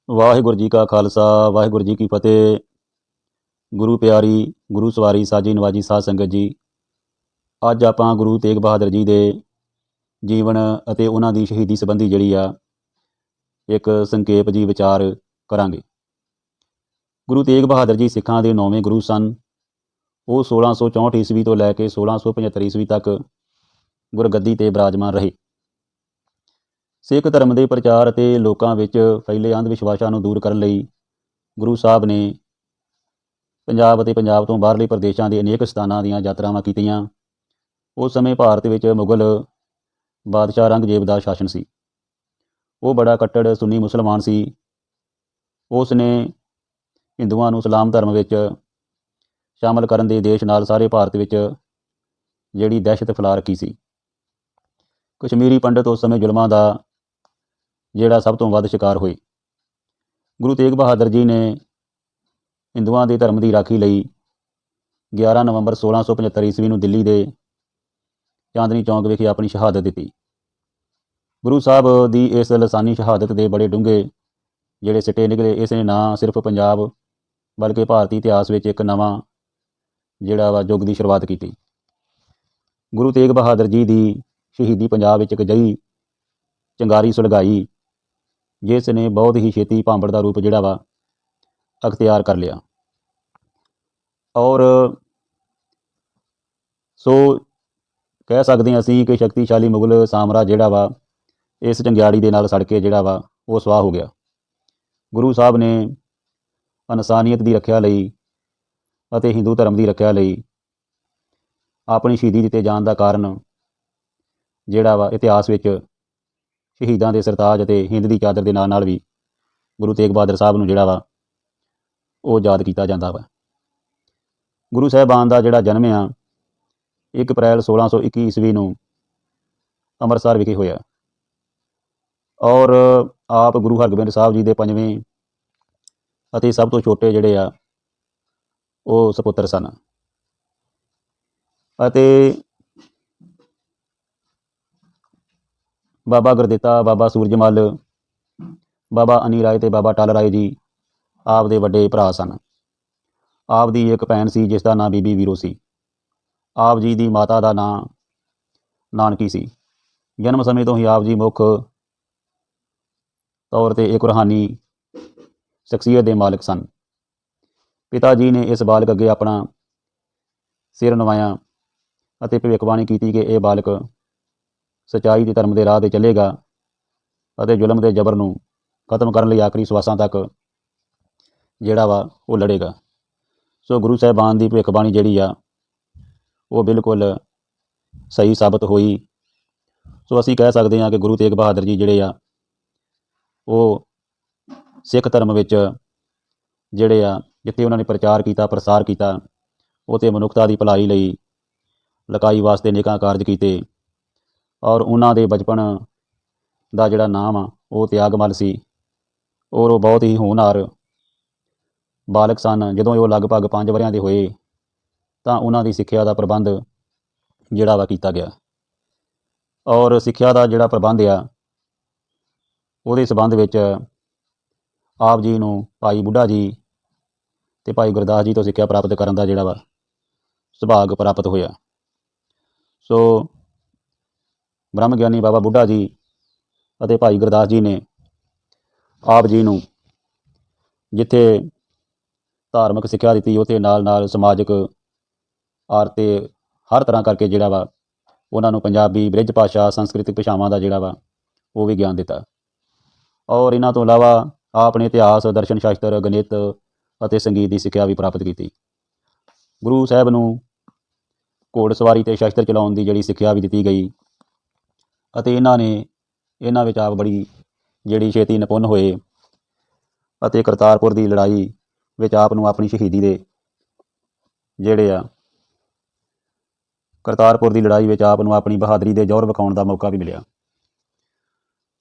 ਵਾਹਿਗੁਰੂ ਜੀ ਕਾ ਖਾਲਸਾ ਵਾਹਿਗੁਰੂ ਜੀ ਕੀ ਫਤਿਹ। ਗੁਰੂ ਪਿਆਰੀ ਗੁਰੂ ਸਵਾਰੀ ਸਾਜੀ ਨਵਾਜੀ ਸਾਧ ਸੰਗਤ ਜੀ, ਅੱਜ ਆਪਾਂ ਗੁਰੂ ਤੇਗ ਬਹਾਦਰ ਜੀ ਦੇ ਜੀਵਨ ਅਤੇ ਉਹਨਾਂ ਦੀ ਸ਼ਹੀਦੀ ਸੰਬੰਧੀ ਜਿਹੜੀ ਆ ਇੱਕ ਸੰਖੇਪ ਜੀ ਵਿਚਾਰ ਕਰਾਂਗੇ। ਗੁਰੂ ਤੇਗ ਬਹਾਦਰ ਜੀ ਸਿੱਖਾਂ ਦੇ 9ਵੇਂ ਗੁਰੂ ਸਨ। ਉਹ 1664 ਈਸਵੀ ਤੋਂ ਲੈ ਕੇ 1675 ਈਸਵੀ ਤੱਕ ਗੁਰਗੱਦੀ ਤੇ ਬਿਰਾਜਮਾਨ ਰਹੇ। ਸਿੱਖ ਧਰਮ ਦੇ ਪ੍ਰਚਾਰ ਅਤੇ ਲੋਕਾਂ ਵਿੱਚ ਫੈਲੇ ਅੰਧ ਵਿਸ਼ਵਾਸਾਂ ਨੂੰ ਦੂਰ ਕਰਨ ਲਈ ਗੁਰੂ ਸਾਹਿਬ ਨੇ ਪੰਜਾਬ ਅਤੇ ਪੰਜਾਬ ਤੋਂ ਬਾਹਰਲੇ ਪ੍ਰਦੇਸ਼ਾਂ ਦੇ ਅਨੇਕ ਸਥਾਨਾਂ ਦੀਆਂ ਯਾਤਰਾਵਾਂ ਕੀਤੀਆਂ। ਉਸ ਸਮੇਂ ਭਾਰਤ ਵਿੱਚ ਮੁਗਲ ਬਾਦਸ਼ਾਹ ਔਰੰਗਜ਼ੇਬ ਦਾ ਸ਼ਾਸਨ ਸੀ। ਉਹ ਬੜਾ ਕੱਟੜ ਸੁੰਨੀ ਮੁਸਲਮਾਨ ਸੀ। ਉਸ ਨੇ ਹਿੰਦੂਆਂ ਨੂੰ ਇਸਲਾਮ ਧਰਮ ਵਿੱਚ ਸ਼ਾਮਲ ਕਰਨ ਦੇ ਦੇਸ਼ ਨਾਲ ਸਾਰੇ ਭਾਰਤ ਵਿੱਚ ਜਿਹੜੀ ਦਹਿਸ਼ਤ ਫੈਲਾ ਰੱਖੀ ਸੀ। ਕਸ਼ਮੀਰੀ ਪੰਡਤ ਉਸ ਸਮੇਂ ਜ਼ੁਲਮਾਂ ਦਾ ਜਿਹੜਾ ਸਭ ਤੋਂ ਵੱਧ ਸ਼ਿਕਾਰ ਹੋਏ। ਗੁਰੂ ਤੇਗ ਬਹਾਦਰ ਜੀ ਨੇ ਹਿੰਦੂਆਂ ਦੇ ਧਰਮ ਦੀ ਰਾਖੀ ਲਈ 11 ਨਵੰਬਰ 1675 ਈਸਵੀ ਨੂੰ ਦਿੱਲੀ ਦੇ ਚਾਂਦਨੀ ਚੌਂਕ ਵਿਖੇ ਆਪਣੀ ਸ਼ਹਾਦਤ ਦਿੱਤੀ। ਗੁਰੂ ਸਾਹਿਬ ਦੀ ਇਸ ਲਸਾਨੀ ਸ਼ਹਾਦਤ ਦੇ ਬੜੇ ਡੂੰਘੇ ਜਿਹੜੇ ਸਿੱਟੇ ਨਿਕਲੇ। ਇਸ ਨੇ ਨਾ ਸਿਰਫ ਪੰਜਾਬ ਬਲਕਿ ਭਾਰਤੀ ਇਤਿਹਾਸ ਵਿੱਚ ਇੱਕ ਨਵਾਂ ਜਿਹੜਾ ਯੁੱਗ ਦੀ ਸ਼ੁਰੂਆਤ ਕੀਤੀ। ਗੁਰੂ ਤੇਗ ਬਹਾਦਰ ਜੀ ਦੀ ਸ਼ਹੀਦੀ ਪੰਜਾਬ ਵਿੱਚ ਇੱਕ ਅਜਿਹੀ ਚੰਗਾਰੀ ਸੁਲਗਾਈ ਜਿਸ ਨੇ ਬਹੁਤ ਹੀ ਛੇਤੀ ਭਾਂਬੜ ਦਾ ਰੂਪ ਜਿਹੜਾ ਅਖਤਿਆਰ ਕਰ ਲਿਆ। ਔਰ ਸੋ ਕਹਿ ਸਕਦੇ ਹਾਂ ਅਸੀਂ ਕਿ ਸ਼ਕਤੀਸ਼ਾਲੀ ਮੁਗਲ ਸਾਮਰਾਜ ਜਿਹੜਾ ਇਸ ਚੰਗਿਆੜੀ ਦੇ ਨਾਲ ਸੜ ਕੇ ਜਿਹੜਾ ਉਹ ਸਵਾਹ ਹੋ ਗਿਆ। ਗੁਰੂ ਸਾਹਿਬ ਨੇ ਇਨਸਾਨੀਅਤ ਦੀ ਰੱਖਿਆ ਲਈ ਅਤੇ ਹਿੰਦੂ ਧਰਮ ਦੀ ਰੱਖਿਆ ਲਈ ਆਪਣੀ ਸ਼ਹੀਦੀ ਦਿੱਤੇ ਜਾਣ ਦਾ ਕਾਰਨ ਜਿਹੜਾ ਇਤਿਹਾਸ ਵਿੱਚ ਸ਼ਹੀਦਾਂ ਦੇ ਸਰਤਾਜ ਅਤੇ ਹਿੰਦ ਦੀ ਚਾਦਰ ਦੇ ਨਾਲ ਵੀ ਗੁਰੂ ਤੇਗ ਬਹਾਦਰ ਸਾਹਿਬ ਨੂੰ ਜਿਹੜਾ ਉਹ ਯਾਦ ਕੀਤਾ ਜਾਂਦਾ ਵਾ। ਗੁਰੂ ਸਾਹਿਬਾਨ ਦਾ ਜਿਹੜਾ ਜਨਮ 1 ਅਪ੍ਰੈਲ 1621 ਈਸਵੀ ਨੂੰ ਅੰਮ੍ਰਿਤਸਰ ਵਿਖੇ ਹੋਇਆ। ਔਰ ਆਪ ਗੁਰੂ ਹਰਗੋਬਿੰਦ ਸਾਹਿਬ ਜੀ ਦੇ 5ਵੇਂ ਅਤੇ ਸਭ ਤੋਂ ਛੋਟੇ ਜਿਹੜੇ ਉਹ ਸਪੁੱਤਰ ਸਨ। ਅਤੇ ਬਾਬਾ ਗੁਰਦਿੱਤਾ, ਬਾਬਾ ਸੂਰਜਮਲ, ਬਾਬਾ ਅਨੀ ਰਾਏ ਤੇ ਬਾਬਾ ਟਲ ਰਾਏ ਜੀ ਆਪ ਦੇ ਵੱਡੇ ਭਰਾ ਸਨ। ਆਪ ਦੀ ਇੱਕ ਭੈਣ ਸੀ ਜਿਸ ਦਾ ਨਾਂ ਬੀਬੀ ਵੀਰੋ ਸੀ। ਆਪ ਜੀ ਦੀ ਮਾਤਾ ਦਾ ਨਾਂ ਨਾਨਕੀ ਸੀ। ਜਨਮ ਸਮੇਂ ਤੋਂ ਹੀ ਆਪ ਜੀ ਮੁੱਖ ਤੌਰ 'ਤੇ ਇੱਕ ਰੂਹਾਨੀ ਸ਼ਖਸੀਅਤ ਦੇ ਮਾਲਕ ਸਨ। ਪਿਤਾ ਜੀ ਨੇ ਇਸ ਬਾਲਕ ਅੱਗੇ ਆਪਣਾ ਸਿਰ ਨਵਾਇਆ ਅਤੇ ਭਵਿੱਖਬਾਣੀ ਕੀਤੀ ਕਿ ਇਹ ਬਾਲਕ ਸੱਚਾਈ ਦੇ ਧਰਮ ਦੇ ਰਾਹ 'ਤੇ ਚੱਲੇਗਾ ਅਤੇ ਜ਼ੁਲਮ ਦੇ ਜ਼ਬਰ ਨੂੰ ਖਤਮ ਕਰਨ ਲਈ ਆਖਰੀ ਸਵਾਸਾਂ ਤੱਕ ਜਿਹੜਾ ਉਹ ਲੜੇਗਾ। ਸੋ ਗੁਰੂ ਸਾਹਿਬਾਨ ਦੀ ਭਵਿੱਖਬਾਣੀ ਜਿਹੜੀ ਉਹ ਬਿਲਕੁਲ ਸਹੀ ਸਾਬਤ ਹੋਈ। ਸੋ ਅਸੀਂ ਕਹਿ ਸਕਦੇ ਹਾਂ ਕਿ ਗੁਰੂ ਤੇਗ ਬਹਾਦਰ ਜੀ ਜਿਹੜੇ ਉਹ ਸਿੱਖ ਧਰਮ ਵਿੱਚ ਜਿਹੜੇ ਜਿੱਥੇ ਉਹਨਾਂ ਨੇ ਪ੍ਰਚਾਰ ਕੀਤਾ, ਪ੍ਰਸਾਰ ਕੀਤਾ, ਉੱਥੇ ਮਨੁੱਖਤਾ ਦੀ ਭਲਾਈ ਲਈ ਲਕਾਈ ਵਾਸਤੇ ਅਨੇਕਾਂ ਕਾਰਜ ਕੀਤੇ। ਔਰ ਉਹਨਾਂ ਦੇ ਬਚਪਨ ਦਾ ਜਿਹੜਾ ਨਾਮ ਉਹ ਤਿਆਗਮਲ ਸੀ। ਔਰ ਉਹ ਬਹੁਤ ਹੀ ਹੋਣਹਾਰ ਬਾਲਕ ਸਨ। ਜਦੋਂ ਉਹ ਲਗਭਗ 5 ਵਰ੍ਹਿਆਂ ਦੇ ਹੋਏ ਤਾਂ ਉਹਨਾਂ ਦੀ ਸਿੱਖਿਆ ਦਾ ਪ੍ਰਬੰਧ ਜਿਹੜਾ ਕੀਤਾ ਗਿਆ। ਔਰ ਸਿੱਖਿਆ ਦਾ ਜਿਹੜਾ ਪ੍ਰਬੰਧ ਉਹਦੇ ਸੰਬੰਧ ਵਿੱਚ ਆਪ ਜੀ ਨੂੰ ਭਾਈ ਬੁੱਢਾ ਜੀ ਅਤੇ ਭਾਈ ਗੁਰਦਾਸ ਜੀ ਤੋਂ ਸਿੱਖਿਆ ਪ੍ਰਾਪਤ ਕਰਨ ਦਾ ਜਿਹੜਾ ਸੁਭਾਗ ਪ੍ਰਾਪਤ ਹੋਇਆ। ਸੋ ਬ੍ਰਹਮ ਗਿਆਨੀ ਬਾਬਾ ਬੁੱਢਾ ਜੀ ਅਤੇ ਭਾਈ ਗੁਰਦਾਸ ਜੀ ਨੇ ਆਪ ਜੀ ਨੂੰ ਜਿੱਥੇ ਧਾਰਮਿਕ ਸਿੱਖਿਆ ਦਿੱਤੀ, ਉੱਥੇ ਨਾਲ ਨਾਲ ਸਮਾਜਿਕ ਤੇ ਹਰ ਤਰ੍ਹਾਂ ਕਰਕੇ ਜਿਹੜਾ ਉਹਨਾਂ ਨੂੰ ਪੰਜਾਬੀ, ਬ੍ਰਿਜ ਭਾਸ਼ਾ, ਸੰਸਕ੍ਰਿਤਿਕ ਭਾਸ਼ਾਵਾਂ ਦਾ ਜਿਹੜਾ ਉਹ ਵੀ ਗਿਆਨ ਦਿੱਤਾ। ਔਰ ਇਹਨਾਂ ਤੋਂ ਇਲਾਵਾ ਆਪ ਨੇ ਇਤਿਹਾਸ, ਦਰਸ਼ਨ ਸ਼ਾਸਤਰ, ਗਣਿਤ ਅਤੇ ਸੰਗੀਤ ਦੀ ਸਿੱਖਿਆ ਵੀ ਪ੍ਰਾਪਤ ਕੀਤੀ। ਗੁਰੂ ਸਾਹਿਬ ਨੂੰ ਘੋੜ ਸਵਾਰੀ ਅਤੇ ਸ਼ਸਤਰ ਚਲਾਉਣ ਦੀ ਜਿਹੜੀ ਸਿੱਖਿਆ ਵੀ ਦਿੱਤੀ ਗਈ ਅਤੇ ਇਹਨਾਂ ਵਿੱਚ ਆਪ ਬੜੀ ਜਿਹੜੀ ਛੇਤੀ ਨਿਪੁੰਨ ਹੋਏ ਅਤੇ ਕਰਤਾਰਪੁਰ ਦੀ ਲੜਾਈ ਵਿੱਚ ਆਪ ਨੂੰ ਆਪਣੀ ਸ਼ਹੀਦੀ ਦੇ ਜਿਹੜੇ ਕਰਤਾਰਪੁਰ ਦੀ ਲੜਾਈ ਵਿੱਚ ਆਪ ਨੂੰ ਆਪਣੀ ਬਹਾਦਰੀ ਦੇ ਜੌਹਰ ਵਿਖਾਉਣ ਦਾ ਮੌਕਾ ਵੀ ਮਿਲਿਆ।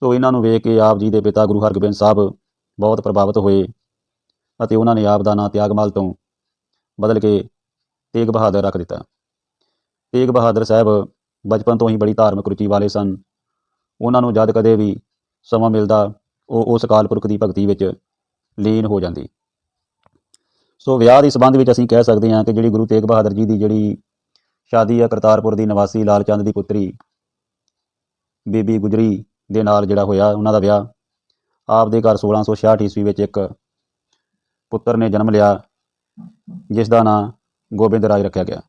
ਸੋ ਇਹਨਾਂ ਨੂੰ ਵੇਖ ਕੇ ਆਪ ਜੀ ਦੇ ਪਿਤਾ ਗੁਰੂ ਹਰਗੋਬਿੰਦ ਸਾਹਿਬ ਬਹੁਤ ਪ੍ਰਭਾਵਿਤ ਹੋਏ ਅਤੇ ਉਹਨਾਂ ਨੇ ਆਪ ਦਾ ਨਾਂ ਤਿਆਗਮਲ ਤੋਂ ਬਦਲ ਕੇ ਤੇਗ ਬਹਾਦਰ ਰੱਖ ਦਿੱਤਾ। ਤੇਗ ਬਹਾਦਰ ਸਾਹਿਬ ਬਚਪਨ ਤੋਂ ਹੀ ਬੜੀ ਧਾਰਮਿਕ ਰੁਚੀ ਵਾਲੇ ਸਨ। ਉਹਨਾਂ ਨੂੰ ਜਦ ਕਦੇ ਵੀ ਸਮਾਂ ਮਿਲਦਾ ਉਹ ਉਸ ਅਕਾਲ ਪੁਰਖ ਦੀ ਭਗਤੀ ਵਿੱਚ ਲੀਨ ਹੋ ਜਾਂਦੀ। ਸੋ ਵਿਆਹ ਦੇ ਸੰਬੰਧ ਵਿੱਚ ਅਸੀਂ ਕਹਿ ਸਕਦੇ ਹਾਂ ਕਿ ਜਿਹੜੀ ਗੁਰੂ ਤੇਗ ਬਹਾਦਰ ਜੀ ਦੀ ਜਿਹੜੀ ਸ਼ਾਦੀ ਆ ਕਰਤਾਰਪੁਰ ਦੀ ਨਿਵਾਸੀ ਲਾਲ ਚੰਦ ਦੀ ਪੁੱਤਰੀ ਬੀਬੀ ਗੁਜਰੀ ਦੇ ਨਾਲ ਜਿਹੜਾ ਹੋਇਆ, ਉਹਨਾਂ ਦਾ ਵਿਆਹ ਆਪ ਦੇ ਘਰ 1666 ਈਸਵੀ ਵਿੱਚ ਇੱਕ ਪੁੱਤਰ ਨੇ ਜਨਮ ਲਿਆ ਜਿਸ ਦਾ ਨਾਂ ਗੋਬਿੰਦ ਰਾਜ ਰੱਖਿਆ ਗਿਆ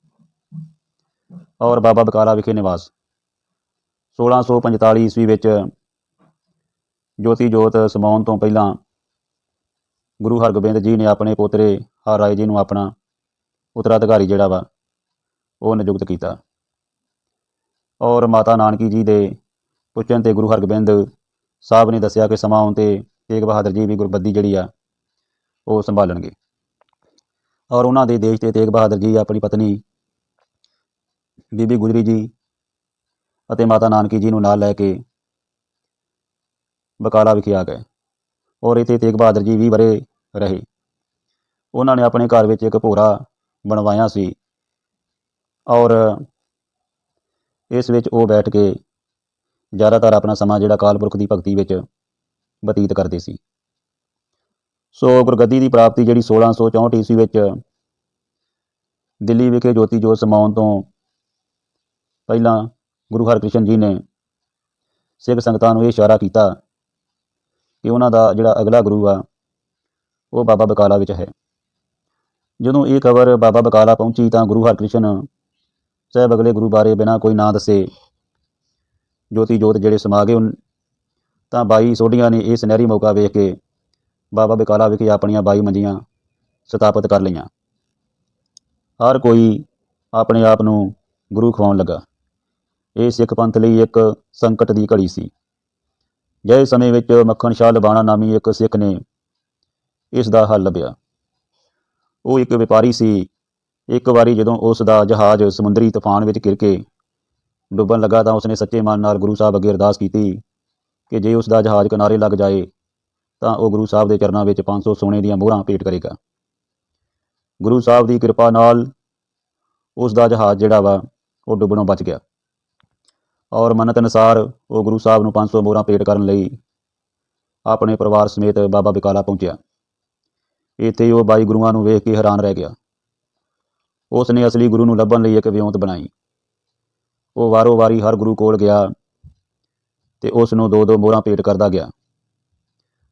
ਔਰ ਬਾਬਾ ਬਕਾਲਾ ਵਿਖੇ ਨਿਵਾਸ 1645 ਈਸਵੀ ਵਿੱਚ ਜੋਤੀ ਜੋਤ ਸਮਾਉਣ ਤੋਂ ਪਹਿਲਾਂ ਗੁਰੂ ਹਰਗੋਬਿੰਦ ਜੀ ਨੇ ਆਪਣੇ ਪੋਤਰੇ ਹਰ ਰਾਏ ਜੀ ਨੂੰ ਆਪਣਾ ਉੱਤਰਾਧਿਕਾਰੀ ਜਿਹੜਾ ਵਾ ਉਹ ਨਿਯੁਕਤ ਕੀਤਾ ਔਰ ਮਾਤਾ ਨਾਨਕੀ ਜੀ ਦੇ ਪੁੱਛਣ 'ਤੇ ਗੁਰੂ ਹਰਗੋਬਿੰਦ ਸਾਹਿਬ ਨੇ ਦੱਸਿਆ ਕਿ ਸਮਾਂ ਆਉਣ 'ਤੇ ਤੇਗ ਬਹਾਦਰ ਜੀ ਵੀ ਗੁਰਗੱਦੀ ਜਿਹੜੀ ਆ ਉਹ ਸੰਭਾਲਣਗੇ ਔਰ ਉਹਨਾਂ ਦੇ ਦੇਸ਼ 'ਤੇ ਤੇਗ ਬਹਾਦਰ ਜੀ ਆਪਣੀ ਪਤਨੀ ਬੀਬੀ ਗੁਜਰੀ ਜੀ ਅਤੇ ਮਾਤਾ ਨਾਨਕੀ ਜੀ ਨੂੰ ਨਾਲ ਲੈ ਕੇ ਬਕਾਲਾ ਵਿਖੇ ਆ ਗਏ ਔਰ ਇੱਥੇ ਤੇਗ ਬਹਾਦਰ ਜੀ 20 ਵਰ੍ਹੇ ਰਹੇ। ਉਹਨਾਂ ਨੇ ਆਪਣੇ ਘਰ ਵਿੱਚ ਇੱਕ ਭੋਰਾ ਬਣਵਾਇਆ ਸੀ ਔਰ ਇਸ ਵਿੱਚ ਉਹ ਬੈਠ ਕੇ ਜ਼ਿਆਦਾਤਰ ਆਪਣਾ ਸਮਾਂ ਜਿਹੜਾ ਅਕਾਲ ਪੁਰਖ ਦੀ ਭਗਤੀ ਵਿੱਚ ਬਤੀਤ ਕਰਦੇ ਸੀ। ਸੋ ਗੁਰਗੱਦੀ ਦੀ ਪ੍ਰਾਪਤੀ ਜਿਹੜੀ 1664 ਈਸਵੀ ਵਿੱਚ ਦਿੱਲੀ ਵਿਖੇ ਜੋਤੀ ਜੋਤ ਸਮਾਉਣ ਤੋਂ ਪਹਿਲਾਂ ਗੁਰੂ ਹਰਕ੍ਰਿਸ਼ਨ ਜੀ ਨੇ ਸਿੱਖ ਸੰਗਤਾਂ ਨੂੰ ਇਹ ਇਸ਼ਾਰਾ ਕੀਤਾ ਕਿ ਉਹਨਾਂ ਦਾ ਜਿਹੜਾ ਅਗਲਾ ਗੁਰੂ ਆ ਉਹ ਬਾਬਾ ਬਕਾਲਾ ਵਿੱਚ ਹੈ। ਜਦੋਂ ਇਹ ਖਬਰ ਬਾਬਾ ਬਕਾਲਾ ਪਹੁੰਚੀ ਤਾਂ ਗੁਰੂ ਹਰਕ੍ਰਿਸ਼ਨ ਸਾਹਿਬ ਅਗਲੇ ਗੁਰੂ ਬਾਰੇ ਬਿਨਾਂ ਕੋਈ ਨਾਂ ਦੱਸੇ ਜੋਤੀ ਜੋਤ ਜਿਹੜੇ ਸਮਾ ਗਏ ਤਾਂ 22 ਸੋਢੀਆਂ ਨੇ ਇਹ ਸੁਨਹਿਰੀ ਮੌਕਾ ਵੇਖ ਕੇ ਬਾਬਾ ਬਕਾਲਾ ਵਿਖੇ ਆਪਣੀਆਂ 22 ਮੰਜੀਆਂ ਸਥਾਪਿਤ ਕਰ ਲਈਆਂ। ਹਰ ਕੋਈ ਆਪਣੇ ਆਪ ਨੂੰ ਗੁਰੂ ਖਵਾਉਣ ਲੱਗਾ। ਇਹ ਸਿੱਖ ਪੰਥ ਲਈ ਇੱਕ ਸੰਕਟ ਦੀ ਘੜੀ ਸੀ। ਜਿਹੇ ਸਮੇਂ ਵਿੱਚ ਮੱਖਣ ਸ਼ਾਹ ਲਬਾਣਾ ਨਾਮੀ ਇੱਕ ਸਿੱਖ ਨੇ ਇਸ ਦਾ ਹੱਲ ਲੱਭਿਆ। ਉਹ ਇੱਕ ਵਪਾਰੀ ਸੀ। ਇੱਕ ਵਾਰੀ ਜਦੋਂ ਉਸ ਦਾ ਜਹਾਜ਼ ਸਮੁੰਦਰੀ ਤੂਫਾਨ ਵਿੱਚ ਘਿਰ ਕੇ ਡੁੱਬਣ ਲੱਗਾ ਤਾਂ ਉਸਨੇ ਸੱਚੇ ਮਨ ਨਾਲ ਗੁਰੂ ਸਾਹਿਬ ਅੱਗੇ ਅਰਦਾਸ ਕੀਤੀ ਕਿ ਜੇ ਉਸ ਦਾ ਜਹਾਜ਼ ਕਿਨਾਰੇ ਲੱਗ ਜਾਏ ਤਾਂ ਉਹ ਗੁਰੂ ਸਾਹਿਬ ਦੇ ਚਰਨਾਂ ਵਿੱਚ 500 ਸੋਨੇ ਦੀਆਂ ਮੋਹਰਾਂ ਭੇਟ ਕਰੇਗਾ। ਗੁਰੂ ਸਾਹਿਬ ਦੀ ਕਿਰਪਾ ਨਾਲ ਉਸ ਦਾ ਜਹਾਜ਼ ਜਿਹੜਾ ਵਾ ਉਹ ਡੁੱਬਣੋਂ ਬਚ ਗਿਆ ਔਰ ਮੰਨਤ ਅਨੁਸਾਰ ਉਹ ਗੁਰੂ ਸਾਹਿਬ ਨੂੰ 500 ਮੋਹਰਾਂ ਭੇਟ ਕਰਨ ਲਈ ਆਪਣੇ ਪਰਿਵਾਰ ਸਮੇਤ ਬਾਬਾ ਬਕਾਲਾ ਪਹੁੰਚਿਆ। ਇੱਥੇ ਉਹ 22 ਗੁਰੂਆਂ ਨੂੰ ਵੇਖ ਕੇ ਹੈਰਾਨ ਰਹਿ ਗਿਆ। ਉਸ ਨੇ ਅਸਲੀ ਗੁਰੂ ਨੂੰ ਲੱਭਣ ਲਈ ਇੱਕ ਵਿਉਂਤ ਬਣਾਈ। ਉਹ ਵਾਰੋ ਵਾਰੀ ਹਰ ਗੁਰੂ ਕੋਲ ਗਿਆ ਤੇ ਉਸ ਨੂੰ 2-2 ਮੋਹਰਾਂ ਭੇਟ ਕਰਦਾ ਗਿਆ।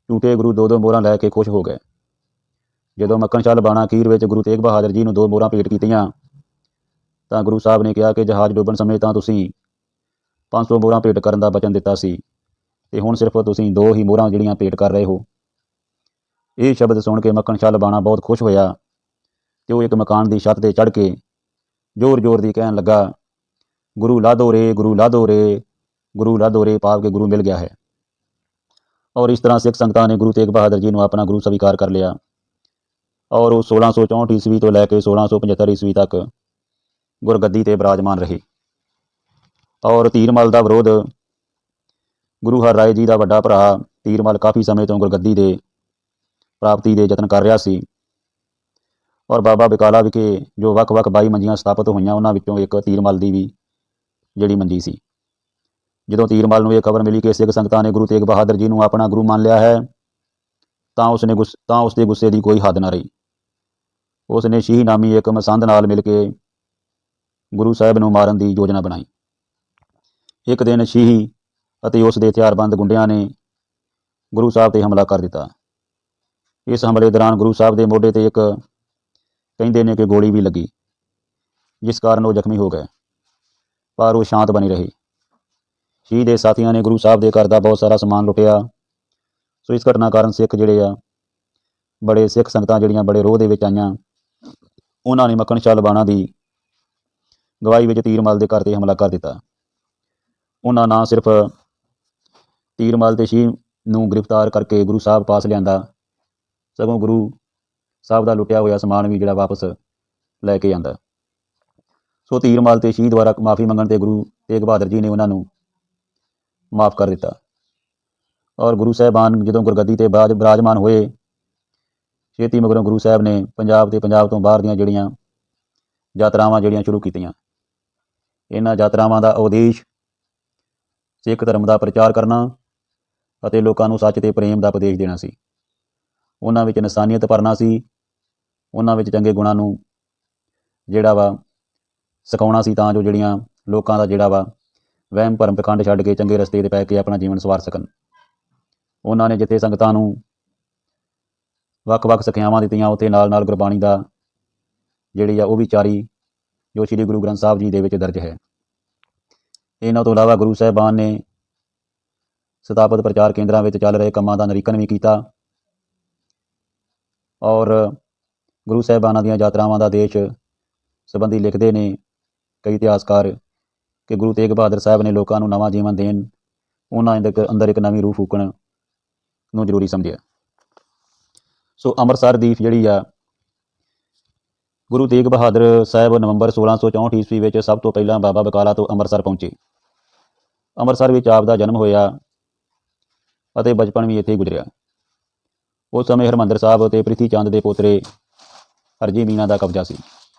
ਝੂਠੇ ਗੁਰੂ 2-2 ਮੋਹਰਾਂ ਲੈ ਕੇ ਖੁਸ਼ ਹੋ ਗਏ। ਜਦੋਂ ਮੱਖਣ ਸ਼ਾਹ ਲਬਾਣਾ ਅਖੀਰ ਵਿੱਚ ਗੁਰੂ ਤੇਗ ਬਹਾਦਰ ਜੀ ਨੂੰ 2 ਮੋਹਰਾਂ ਭੇਟ ਕੀਤੀਆਂ ਤਾਂ ਗੁਰੂ ਸਾਹਿਬ ਨੇ ਕਿਹਾ ਕਿ ਜਹਾਜ਼ ਡੁੱਬਣ ਸਮੇਂ ਤਾਂ ਤੁਸੀਂ 500 ਮੋਹਰਾਂ ਭੇਟ ਕਰਨ ਦਾ ਬਚਨ ਦਿੱਤਾ ਸੀ ਤੇ ਹੁਣ ਸਿਰਫ ਤੁਸੀਂ 2 ਹੀ ਮੋਹਰਾਂ ਜਿਹੜੀਆਂ ਭੇਟ ਕਰ ਰਹੇ ਹੋ। ਇਹ ਸ਼ਬਦ ਸੁਣ ਕੇ ਮੱਖਣ ਸ਼ਾਹ ਲਬਾਣਾ ਬਹੁਤ ਖੁਸ਼ ਹੋਇਆ ਤੇ ਉਹ ਇੱਕ ਮਕਾਨ ਦੀ ਛੱਤ 'ਤੇ ਚੜ੍ਹ ਕੇ ਜ਼ੋਰ-ਜ਼ੋਰ ਦੀ ਕਹਿਣ ਲੱਗਾ, ਗੁਰੂ ਲਾਧੋ ਰੇ, ਗੁਰੂ ਲਾਧੋ ਰੇ, ਗੁਰੂ ਲਾਧੋ ਰੇ, ਭਾਵ ਕਿ ਗੁਰੂ ਮਿਲ ਗਿਆ ਹੈ। ਔਰ ਇਸ ਤਰ੍ਹਾਂ ਸਿੱਖ ਸੰਗਤਾਂ ਨੇ ਗੁਰੂ ਤੇਗ ਬਹਾਦਰ ਜੀ ਨੂੰ ਆਪਣਾ ਗੁਰੂ ਸਵੀਕਾਰ ਕਰ ਲਿਆ ਔਰ ਉਹ 1664 ਈਸਵੀ ਤੋਂ ਲੈ ਕੇ 1675 ਈਸਵੀ ਤੱਕ ਗੁਰਗੱਦੀ 'ਤੇ ਬਿਰਾਜਮਾਨ ਰਹੇ। ਔਰ ਧੀਰਮਲ ਦਾ ਵਿਰੋਧ ਗੁਰੂ ਹਰ ਰਾਏ ਜੀ ਦਾ ਵੱਡਾ ਭਰਾ ਧੀਰਮਲ ਕਾਫੀ ਸਮੇਂ ਤੋਂ ਗੁਰਗੱਦੀ ਦੇ ਪ੍ਰਾਪਤੀ ਦੇ ਯਤਨ ਕਰ ਰਿਹਾ ਸੀ ਔਰ ਬਾਬਾ ਬਕਾਲਾ ਵਿਖੇ ਜੋ ਵੱਖ-ਵੱਖ 22 ਮੰਜੀਆਂ ਸਥਾਪਿਤ ਹੋਈਆਂ ਉਹਨਾਂ ਵਿੱਚੋਂ ਇੱਕ ਧੀਰਮਲ ਦੀ ਵੀ ਜਿਹੜੀ ਮੰਜੀ ਸੀ। ਜਦੋਂ ਧੀਰਮਲ ਨੂੰ ਇਹ ਖਬਰ ਮਿਲੀ ਕਿ ਸਿੱਖ ਸੰਗਤਾਂ ਨੇ ਗੁਰੂ ਤੇਗ ਬਹਾਦਰ ਜੀ ਨੂੰ ਆਪਣਾ ਗੁਰੂ ਮੰਨ ਲਿਆ ਹੈ ਤਾਂ ਉਸ ਦੇ ਗੁੱਸੇ ਦੀ ਕੋਈ ਹੱਦ ਨਾ ਰਹੀ। ਉਸ ਨੇ ਸ਼ੀਹ ਨਾਮੀ ਇੱਕ ਮਸੰਦ ਨਾਲ ਮਿਲ ਕੇ ਗੁਰੂ ਸਾਹਿਬ ਨੂੰ ਮਾਰਨ ਦੀ ਯੋਜਨਾ ਬਣਾਈ। ਇੱਕ ਦਿਨ ਸ਼ੀਹ ਅਤੇ ਉਸ ਦੇ ਹਥਿਆਰਬੰਦ ਗੁੰਡਿਆਂ ਨੇ ਗੁਰੂ ਸਾਹਿਬ 'ਤੇ ਹਮਲਾ ਕਰ ਦਿੱਤਾ। ਇਸ ਹਮਲੇ ਦੌਰਾਨ ਗੁਰੂ ਸਾਹਿਬ ਦੇ ਮੋਢੇ 'ਤੇ ਇੱਕ ਕਹਿੰਦੇ ਨੇ ਕਿ ਗੋਲੀ ਵੀ ਲੱਗੀ ਜਿਸ ਕਾਰਨ ਉਹ ਜ਼ਖਮੀ ਹੋ ਗਏ ਪਰ ਉਹ ਸ਼ਾਂਤ ਬਣੀ ਰਹੀ। ਸ਼ੀਹ ਦੇ ਸਾਥੀਆਂ ਨੇ ਗੁਰੂ ਸਾਹਿਬ ਦੇ ਘਰ ਦਾ ਬਹੁਤ ਸਾਰਾ ਸਮਾਨ ਲੁੱਟਿਆ। ਸੋ ਇਸ ਘਟਨਾ ਕਾਰਨ ਸਿੱਖ ਜਿਹੜੇ ਆ ਬੜੇ ਸਿੱਖ ਸੰਗਤਾਂ ਜਿਹੜੀਆਂ ਬੜੇ ਰੋਹ ਦੇ ਵਿੱਚ ਆਈਆਂ। ਉਹਨਾਂ ਨੇ ਮੱਖਣ ਸ਼ਾਹ ਲਬਾਣਾ ਦੀ ਗਵਾਹੀ ਵਿੱਚ ਧੀਰਮਲ ਦੇ ਘਰ 'ਤੇ ਹਮਲਾ ਕਰ ਦਿੱਤਾ। ਉਹਨਾਂ ਨਾ ਸਿਰਫ ਧੀਰਮਲ ਤੇ ਸ਼ੀਹ ਨੂੰ ਗ੍ਰਿਫਤਾਰ ਕਰਕੇ ਗੁਰੂ ਸਾਹਿਬ ਪਾਸ ਲਿਆਂਦਾ ਸਗੋਂ ਗੁਰੂ ਸਾਹਿਬ ਦਾ ਲੁੱਟਿਆ ਹੋਇਆ ਸਮਾਨ ਵੀ ਜਿਹੜਾ ਵਾਪਸ ਲੈ ਕੇ ਆਂਦਾ। ਸੋ ਧੀਰਮਲ ਤੇ ਸ਼ੀਹ ਦੁਆਰਾ ਮਾਫੀ ਮੰਗਣ 'ਤੇ ਗੁਰੂ ਤੇਗ ਬਹਾਦਰ ਜੀ ਨੇ ਉਹਨਾਂ ਨੂੰ ਮਾਫ ਕਰ ਦਿੱਤਾ ਔਰ ਗੁਰੂ ਸਾਹਿਬਾਨ ਜਦੋਂ ਗੁਰਗੱਦੀ 'ਤੇ ਬਿਰਾਜਮਾਨ ਹੋਏ ਛੇਤੀ ਮਗਰੋਂ ਗੁਰੂ ਸਾਹਿਬ ਨੇ ਪੰਜਾਬ ਤੇ ਪੰਜਾਬ ਤੋਂ ਬਾਹਰ ਦੀਆਂ ਜਿਹੜੀਆਂ ਯਾਤਰਾਵਾਂ ਜਿਹੜੀਆਂ ਸ਼ੁਰੂ ਕੀਤੀਆਂ। ਇਹਨਾਂ ਯਾਤਰਾਵਾਂ ਦਾ ਉਦੇਸ਼ ਸਿੱਖ ਧਰਮ ਦਾ ਪ੍ਰਚਾਰ ਕਰਨਾ ਅਤੇ ਲੋਕਾਂ ਨੂੰ ਸੱਚ ਤੇ ਪ੍ਰੇਮ ਦਾ ਉਪਦੇਸ਼ ਦੇਣਾ ਸੀ। ਉਹਨਾਂ ਵਿੱਚ ਇਨਸਾਨੀਅਤ ਭਰਨਾ ਸੀ, ਉਹਨਾਂ ਵਿੱਚ ਚੰਗੇ ਗੁਣਾਂ ਨੂੰ ਜਿਹੜਾ ਵਾ ਸਿਖਾਉਣਾ ਸੀ, ਤਾਂ ਜੋ ਜਿਹੜੀਆਂ ਲੋਕਾਂ ਦਾ ਜਿਹੜਾ ਵਾ ਵਹਿਮ ਭਰਮ ਪਖੰਡ ਛੱਡ ਕੇ ਚੰਗੇ ਰਸਤੇ 'ਤੇ ਪੈ ਕੇ ਆਪਣਾ ਜੀਵਨ ਸਵਾਰ ਸਕਣ। ਉਹਨਾਂ ਨੇ ਜਿੱਥੇ ਸੰਗਤਾਂ ਨੂੰ ਵੱਖ-ਵੱਖ ਸਿੱਖਿਆਵਾਂ ਦਿੱਤੀਆਂ, ਉੱਥੇ ਨਾਲ-ਨਾਲ ਗੁਰਬਾਣੀ ਦਾ ਜਿਹੜੀ ਆ ਉਹ ਵੀ ਚਾਰੀ ਜੋ ਸ੍ਰੀ ਗੁਰੂ ਗ੍ਰੰਥ ਸਾਹਿਬ ਜੀ ਦੇ ਵਿੱਚ ਦਰਜ ਹੈ। ਇਹਨਾਂ ਤੋਂ ਇਲਾਵਾ ਗੁਰੂ ਸਾਹਿਬਾਨ ਨੇ ਸਥਾਪਿਤ ਪ੍ਰਚਾਰ ਕੇਂਦਰਾਂ ਵਿੱਚ ਚੱਲ ਰਹੇ ਕੰਮਾਂ ਦਾ ਨਿਰੀਖਣ ਵੀ ਕੀਤਾ ਔਰ ਗੁਰੂ ਸਾਹਿਬਾਨਾਂ ਦੀਆਂ ਯਾਤਰਾਵਾਂ ਦਾ ਦੇਸ਼ ਸੰਬੰਧੀ ਲਿਖਦੇ ਨੇ ਕਈ ਇਤਿਹਾਸਕਾਰ ਕਿ ਗੁਰੂ ਤੇਗ ਬਹਾਦਰ ਸਾਹਿਬ ਨੇ ਲੋਕਾਂ ਨੂੰ ਨਵਾਂ ਜੀਵਨ ਦੇਣ, ਉਹਨਾਂ ਅੰਦਰ ਇੱਕ ਨਵੀਂ ਰੂਹ ਫੂਕਣ ਨੂੰ ਜ਼ਰੂਰੀ ਸਮਝਿਆ। ਸੋ ਅੰਮ੍ਰਿਤਸਰ ਦੀ ਜਿਹੜੀ ਆ ਗੁਰੂ ਤੇਗ ਬਹਾਦਰ ਸਾਹਿਬ ਨਵੰਬਰ 1664 ਈਸਵੀ ਵਿੱਚ ਸਭ ਤੋਂ ਪਹਿਲਾਂ ਬਾਬਾ ਬਕਾਲਾ ਤੋਂ ਅੰਮ੍ਰਿਤਸਰ ਪਹੁੰਚੇ। ਅੰਮ੍ਰਿਤਸਰ ਵਿੱਚ ਆਪ ਦਾ ਜਨਮ ਹੋਇਆ ਅਤੇ ਬਚਪਨ ਵੀ ਇੱਥੇ ਹੀ ਗੁਜ਼ਰਿਆ। ਉਸ ਸਮੇਂ ਹਰਿਮੰਦਰ ਸਾਹਿਬ ਅਤੇ ਪ੍ਰਿਥੀ ਚੰਦ ਦੇ ਪੋਤਰੇ ਹਰਜੀ ਮੀਨਾ ਦਾ ਕਬਜ਼ਾ ਸੀ।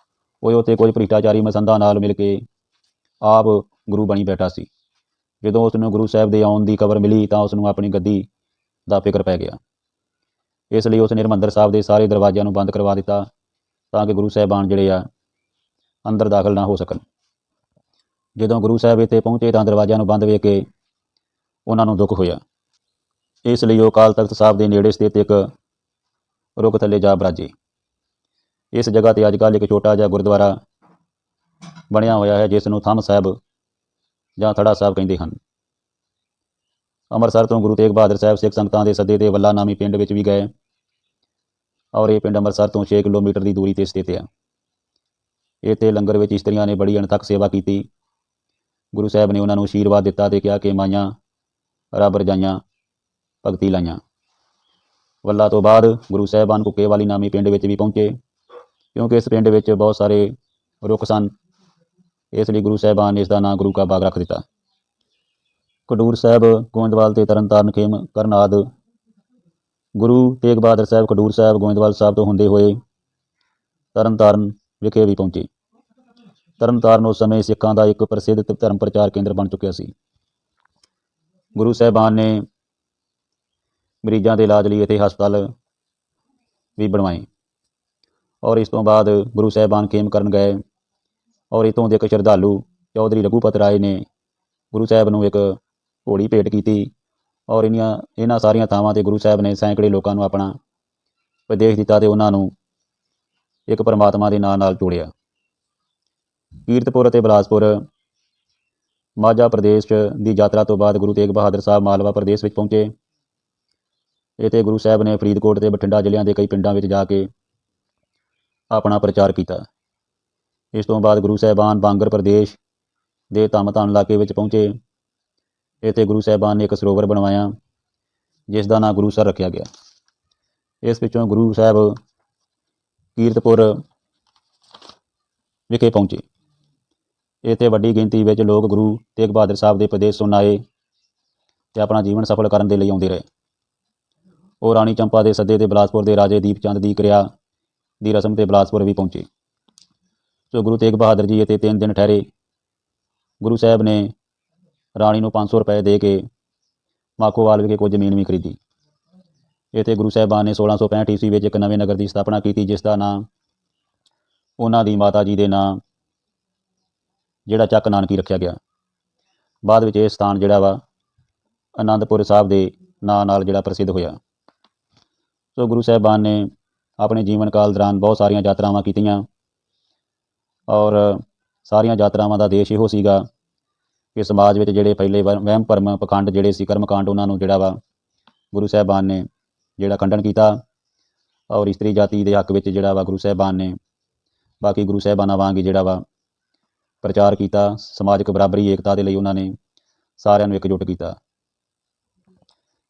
ਉਹ ਉੱਥੇ ਕੁਝ ਭ੍ਰਿਸ਼ਟਾਚਾਰੀ ਮਸੰਦਾਂ ਨਾਲ ਮਿਲ ਕੇ ਆਪ ਗੁਰੂ ਬਣੀ ਬੈਠਾ ਸੀ। ਜਦੋਂ ਉਸ ਨੂੰ ਗੁਰੂ ਸਾਹਿਬ ਦੇ ਆਉਣ ਦੀ ਖਬਰ ਮਿਲੀ ਤਾਂ ਉਸ ਨੂੰ ਆਪਣੀ ਗੱਦੀ ਦਾ ਫਿਕਰ ਪੈ ਗਿਆ। ਇਸ ਲਈ ਉਸ ਨੇ ਹਰਿਮੰਦਰ ਸਾਹਿਬ ਦੇ ਸਾਰੇ ਦਰਵਾਜ਼ਿਆਂ ਨੂੰ ਬੰਦ ਕਰਵਾ ਦਿੱਤਾ ਤਾਂ ਕਿ ਗੁਰੂ ਸਾਹਿਬਾਨ ਜਿਹੜੇ ਆ ਅੰਦਰ ਦਾਖਲ ਨਾ ਹੋ ਸਕਣ। ਜਦੋਂ ਗੁਰੂ ਸਾਹਿਬ ਇੱਥੇ ਪਹੁੰਚੇ ਤਾਂ ਦਰਵਾਜ਼ਿਆਂ ਨੂੰ ਬੰਦ ਵੇਖ ਕੇ ਉਹਨਾਂ ਨੂੰ ਦੁੱਖ ਹੋਇਆ। ਇਸ ਲਈ ਉਹ ਅਕਾਲ ਤਖਤ ਸਾਹਿਬ ਦੇ ਨੇੜੇ ਸਥਿਤ ਇੱਕ ਰੁੱਖ ਥੱਲੇ ਜਾ ਬਰਾਜੇ। ਇਸ ਜਗ੍ਹਾ 'ਤੇ ਅੱਜ ਕੱਲ੍ਹ ਇੱਕ ਛੋਟਾ ਜਿਹਾ ਗੁਰਦੁਆਰਾ ਬਣਿਆ ਹੋਇਆ ਹੈ, ਜਿਸ ਨੂੰ ਥੰਮ ਸਾਹਿਬ ਜਾਂ ਥੜਾ ਸਾਹਿਬ ਕਹਿੰਦੇ ਹਨ। ਅੰਮ੍ਰਿਤਸਰ ਤੋਂ ਗੁਰੂ ਤੇਗ ਬਹਾਦਰ ਸਾਹਿਬ ਸਿੱਖ ਸੰਗਤਾਂ ਦੇ ਸੱਦੇ 'ਤੇ ਵੱਲਾ ਨਾਮੀ ਪਿੰਡ ਵਿੱਚ ਵੀ ਗਏ ਔਰ ਇਹ ਪਿੰਡ ਅੰਮ੍ਰਿਤਸਰ ਤੋਂ 6 ਕਿਲੋਮੀਟਰ ਦੀ ਦੂਰੀ 'ਤੇ ਸਥਿਤ ਹੈ। ਇੱਥੇ ਲੰਗਰ ਵਿੱਚ ਇਸਤਰੀਆਂ ਨੇ ਬੜੀ ਅਣਥੱਕ ਸੇਵਾ ਕੀਤੀ। ਗੁਰੂ ਸਾਹਿਬ ਨੇ ਉਹਨਾਂ ਨੂੰ ਆਸ਼ੀਰਵਾਦ ਦਿੱਤਾ ਤੇ ਕਿਹਾ ਕਿ ਮਾਈਆਂ ਰੱਬ ਰਜਾਈਆਂ ਭਗਤੀ ਲਾਈਆਂ। ਵੱਲਾ ਤੋਂ ਬਾਅਦ ਗੁਰੂ ਸਾਹਿਬਾਨ ਕੁੱਕੇ ਵਾਲੀ ਨਾਮੀ ਪਿੰਡ ਵਿੱਚ ਵੀ ਪਹੁੰਚੇ। ਕਿਉਂਕਿ ਇਸ ਪਿੰਡ ਵਿੱਚ ਬਹੁਤ ਸਾਰੇ ਰੁੱਖ ਸਨ, ਇਸ ਲਈ ਗੁਰੂ ਸਾਹਿਬਾਨ ਨੇ ਇਸ ਦਾ ਨਾਂ ਗੁਰੂ ਕਾ ਬਾਗ ਰੱਖ ਦਿੱਤਾ। ਖਡੂਰ ਸਾਹਿਬ, ਗੋਇੰਦਵਾਲ ਤੇ ਤਰਨਤਾਰਨ ਖੇਮ ਕਰਨ ਆਦਿ ਗੁਰੂ ਤੇਗ ਬਹਾਦਰ ਸਾਹਿਬ ਖਡੂਰ ਸਾਹਿਬ, ਗੋਇੰਦਵਾਲ ਸਾਹਿਬ ਤੋਂ ਹੁੰਦੇ ਹੋਏ ਤਰਨਤਾਰਨ ਵਿਖੇ ਵੀ ਪਹੁੰਚੇ। ਤਰਨਤਾਰਨ ਉਸ ਸਮੇਂ ਸਿੱਖਾਂ ਦਾ ਇੱਕ ਪ੍ਰਸਿੱਧ ਧਰਮ ਪ੍ਰਚਾਰ ਕੇਂਦਰ ਬਣ ਚੁੱਕਿਆ ਸੀ। ਗੁਰੂ ਸਾਹਿਬਾਨ ਨੇ ਮਰੀਜ਼ਾਂ ਦੇ ਇਲਾਜ ਲਈ ਇੱਥੇ ਹਸਪਤਾਲ ਵੀ ਬਣਵਾਏ ਔਰ ਇਸ ਤੋਂ ਬਾਅਦ ਗੁਰੂ ਸਾਹਿਬਾਨ ਖੇਮ ਕਰਨ ਗਏ ਔਰ ਇੱਥੋਂ ਦੇ ਇੱਕ ਸ਼ਰਧਾਲੂ ਚੌਧਰੀ ਰਘੂਪਤ ਰਾਏ ਨੇ ਗੁਰੂ ਸਾਹਿਬ ਨੂੰ ਇੱਕ ਘੋੜੀ ਭੇਟ ਕੀਤੀ ਔਰ ਇਹਨਾਂ ਸਾਰੀਆਂ ਥਾਵਾਂ 'ਤੇ ਗੁਰੂ ਸਾਹਿਬ ਨੇ ਸੈਂਕੜੇ ਲੋਕਾਂ ਨੂੰ ਆਪਣਾ ਉਪਦੇਸ਼ ਦਿੱਤਾ ਤੇ ਉਹਨਾਂ ਨੂੰ ਇੱਕ ਪਰਮਾਤਮਾ ਦੇ ਨਾਂ ਨਾਲ ਜੋੜਿਆ। ਕੀਰਤਪੁਰ ਅਤੇ ਬਿਲਾਸਪੁਰ ਮਾਝਾ ਪ੍ਰਦੇਸ਼ ਦੀ ਯਾਤਰਾ ਤੋਂ ਬਾਅਦ ਗੁਰੂ ਤੇਗ ਬਹਾਦਰ ਸਾਹਿਬ ਮਾਲਵਾ ਪ੍ਰਦੇਸ਼ ਵਿੱਚ ਪਹੁੰਚੇ। ਇੱਥੇ ਗੁਰੂ ਸਾਹਿਬ ਨੇ ਫਰੀਦਕੋਟ ਤੇ ਬਠਿੰਡਾ ਜ਼ਿਲ੍ਹਿਆਂ ਦੇ ਕਈ ਪਿੰਡਾਂ ਵਿੱਚ ਜਾ ਕੇ ਆਪਣਾ ਪ੍ਰਚਾਰ ਕੀਤਾ। ਇਸ ਤੋਂ ਬਾਅਦ ਗੁਰੂ ਸਾਹਿਬਾਨ ਬਾਂਗਰ ਪ੍ਰਦੇਸ਼ ਦੇ ਧੰਮ-ਧਾਮ ਇਲਾਕੇ ਵਿੱਚ ਪਹੁੰਚੇ। ਇੱਥੇ ਗੁਰੂ ਸਾਹਿਬਾਨ ਨੇ ਇੱਕ ਸਰੋਵਰ ਬਣਵਾਇਆ ਜਿਸ ਦਾ ਨਾਂ ਗੁਰੂਸਰ ਰੱਖਿਆ ਗਿਆ। ਇਸ ਵਿੱਚੋਂ ਗੁਰੂ ਸਾਹਿਬ ਕੀਰਤਪੁਰ ਵਿਖੇ ਪਹੁੰਚੇ। ਇੱਥੇ ਵੱਡੀ ਗਿਣਤੀ ਵਿੱਚ ਲੋਕ ਗੁਰੂ ਤੇਗ ਬਹਾਦਰ ਸਾਹਿਬ ਦੇ ਉਪਦੇਸ਼ ਸੁਣਨ ਆਏ ਤੇ ਆਪਣਾ ਜੀਵਨ ਸਫਲ ਕਰਨ ਦੇ ਲਈ ਆਉਂਦੇ ਰਹੇ। ਉਹ ਰਾਣੀ ਚੰਪਾ ਦੇ ਸੱਦੇ ਤੇ ਬਿਲਾਸਪੁਰ ਦੇ ਰਾਜੇ ਦੀਪ ਚੰਦ ਦੀ ਕਿਰਿਆ ਦੀ ਰਸਮ ਤੇ ਬਿਲਾਸਪੁਰ ਵੀ ਪਹੁੰਚੇ। ਸੋ ਗੁਰੂ ਤੇਗ ਬਹਾਦਰ ਜੀ ਇੱਥੇ 3 ਦਿਨ ਠਹਿਰੇ। ਗੁਰੂ ਸਾਹਿਬ ਨੇ ਰਾਣੀ ਨੂੰ 500 ਰੁਪਏ ਦੇ ਕੇ ਮਾਖੋਵਾਲ ਵਿਖੇ ਕੁਝ ਜ਼ਮੀਨ ਵੀ ਖਰੀਦੀ। ਇੱਥੇ ਗੁਰੂ ਸਾਹਿਬਾਨ ਨੇ 1665 ਈਸਵੀ ਵਿੱਚ ਇੱਕ ਨਵੇਂ ਨਗਰ ਦੀ ਸਥਾਪਨਾ ਕੀਤੀ ਜਿਸ ਦਾ ਨਾਂ ਉਹਨਾਂ ਦੀ ਮਾਤਾ ਜੀ ਦੇ ਨਾਂ ਜਿਹੜਾ ਚੱਕ ਨਾਨਕੀ ਰੱਖਿਆ ਗਿਆ। ਬਾਅਦ ਵਿੱਚ ਇਹ ਸਥਾਨ ਜਿਹੜਾ ਵਾ ਆਨੰਦਪੁਰ ਸਾਹਿਬ ਦੇ ਨਾਂ ਨਾਲ ਜਿਹੜਾ ਪ੍ਰਸਿੱਧ ਹੋਇਆ। ਸੋ ਗੁਰੂ ਸਾਹਿਬਾਨ ਨੇ ਆਪਣੇ ਜੀਵਨ ਕਾਲ ਦੌਰਾਨ ਬਹੁਤ ਸਾਰੀਆਂ ਯਾਤਰਾਵਾਂ ਕੀਤੀਆਂ ਔਰ ਸਾਰੀਆਂ ਯਾਤਰਾਵਾਂ ਦਾ ਦੇਸ਼ ਇਹੋ ਸੀਗਾ ਕਿ ਸਮਾਜ ਵਿੱਚ ਜਿਹੜੇ ਪਹਿਲੇ ਵਹਿਮ ਭਰਮ ਪਖੰਡ ਜਿਹੜੇ ਸੀ ਕਰਮਕਾਂਡ ਉਹਨਾਂ ਨੂੰ ਜਿਹੜਾ ਵਾ ਗੁਰੂ ਸਾਹਿਬਾਨ ਨੇ ਜਿਹੜਾ ਖੰਡਨ ਕੀਤਾ ਔਰ ਇਸਤਰੀ ਜਾਤੀ ਦੇ ਹੱਕ ਵਿੱਚ ਜਿਹੜਾ ਵਾ ਗੁਰੂ ਸਾਹਿਬਾਨ ਨੇ ਬਾਕੀ ਗੁਰੂ ਸਾਹਿਬਾਨਾਂ ਵਾਂਗ ਹੀ ਜਿਹੜਾ ਵਾ ਪ੍ਰਚਾਰ ਕੀਤਾ। ਸਮਾਜਿਕ ਬਰਾਬਰੀ ਏਕਤਾ ਦੇ ਲਈ ਉਹਨਾਂ ਨੇ ਸਾਰਿਆਂ ਨੂੰ ਇਕਜੁੱਟ ਕੀਤਾ।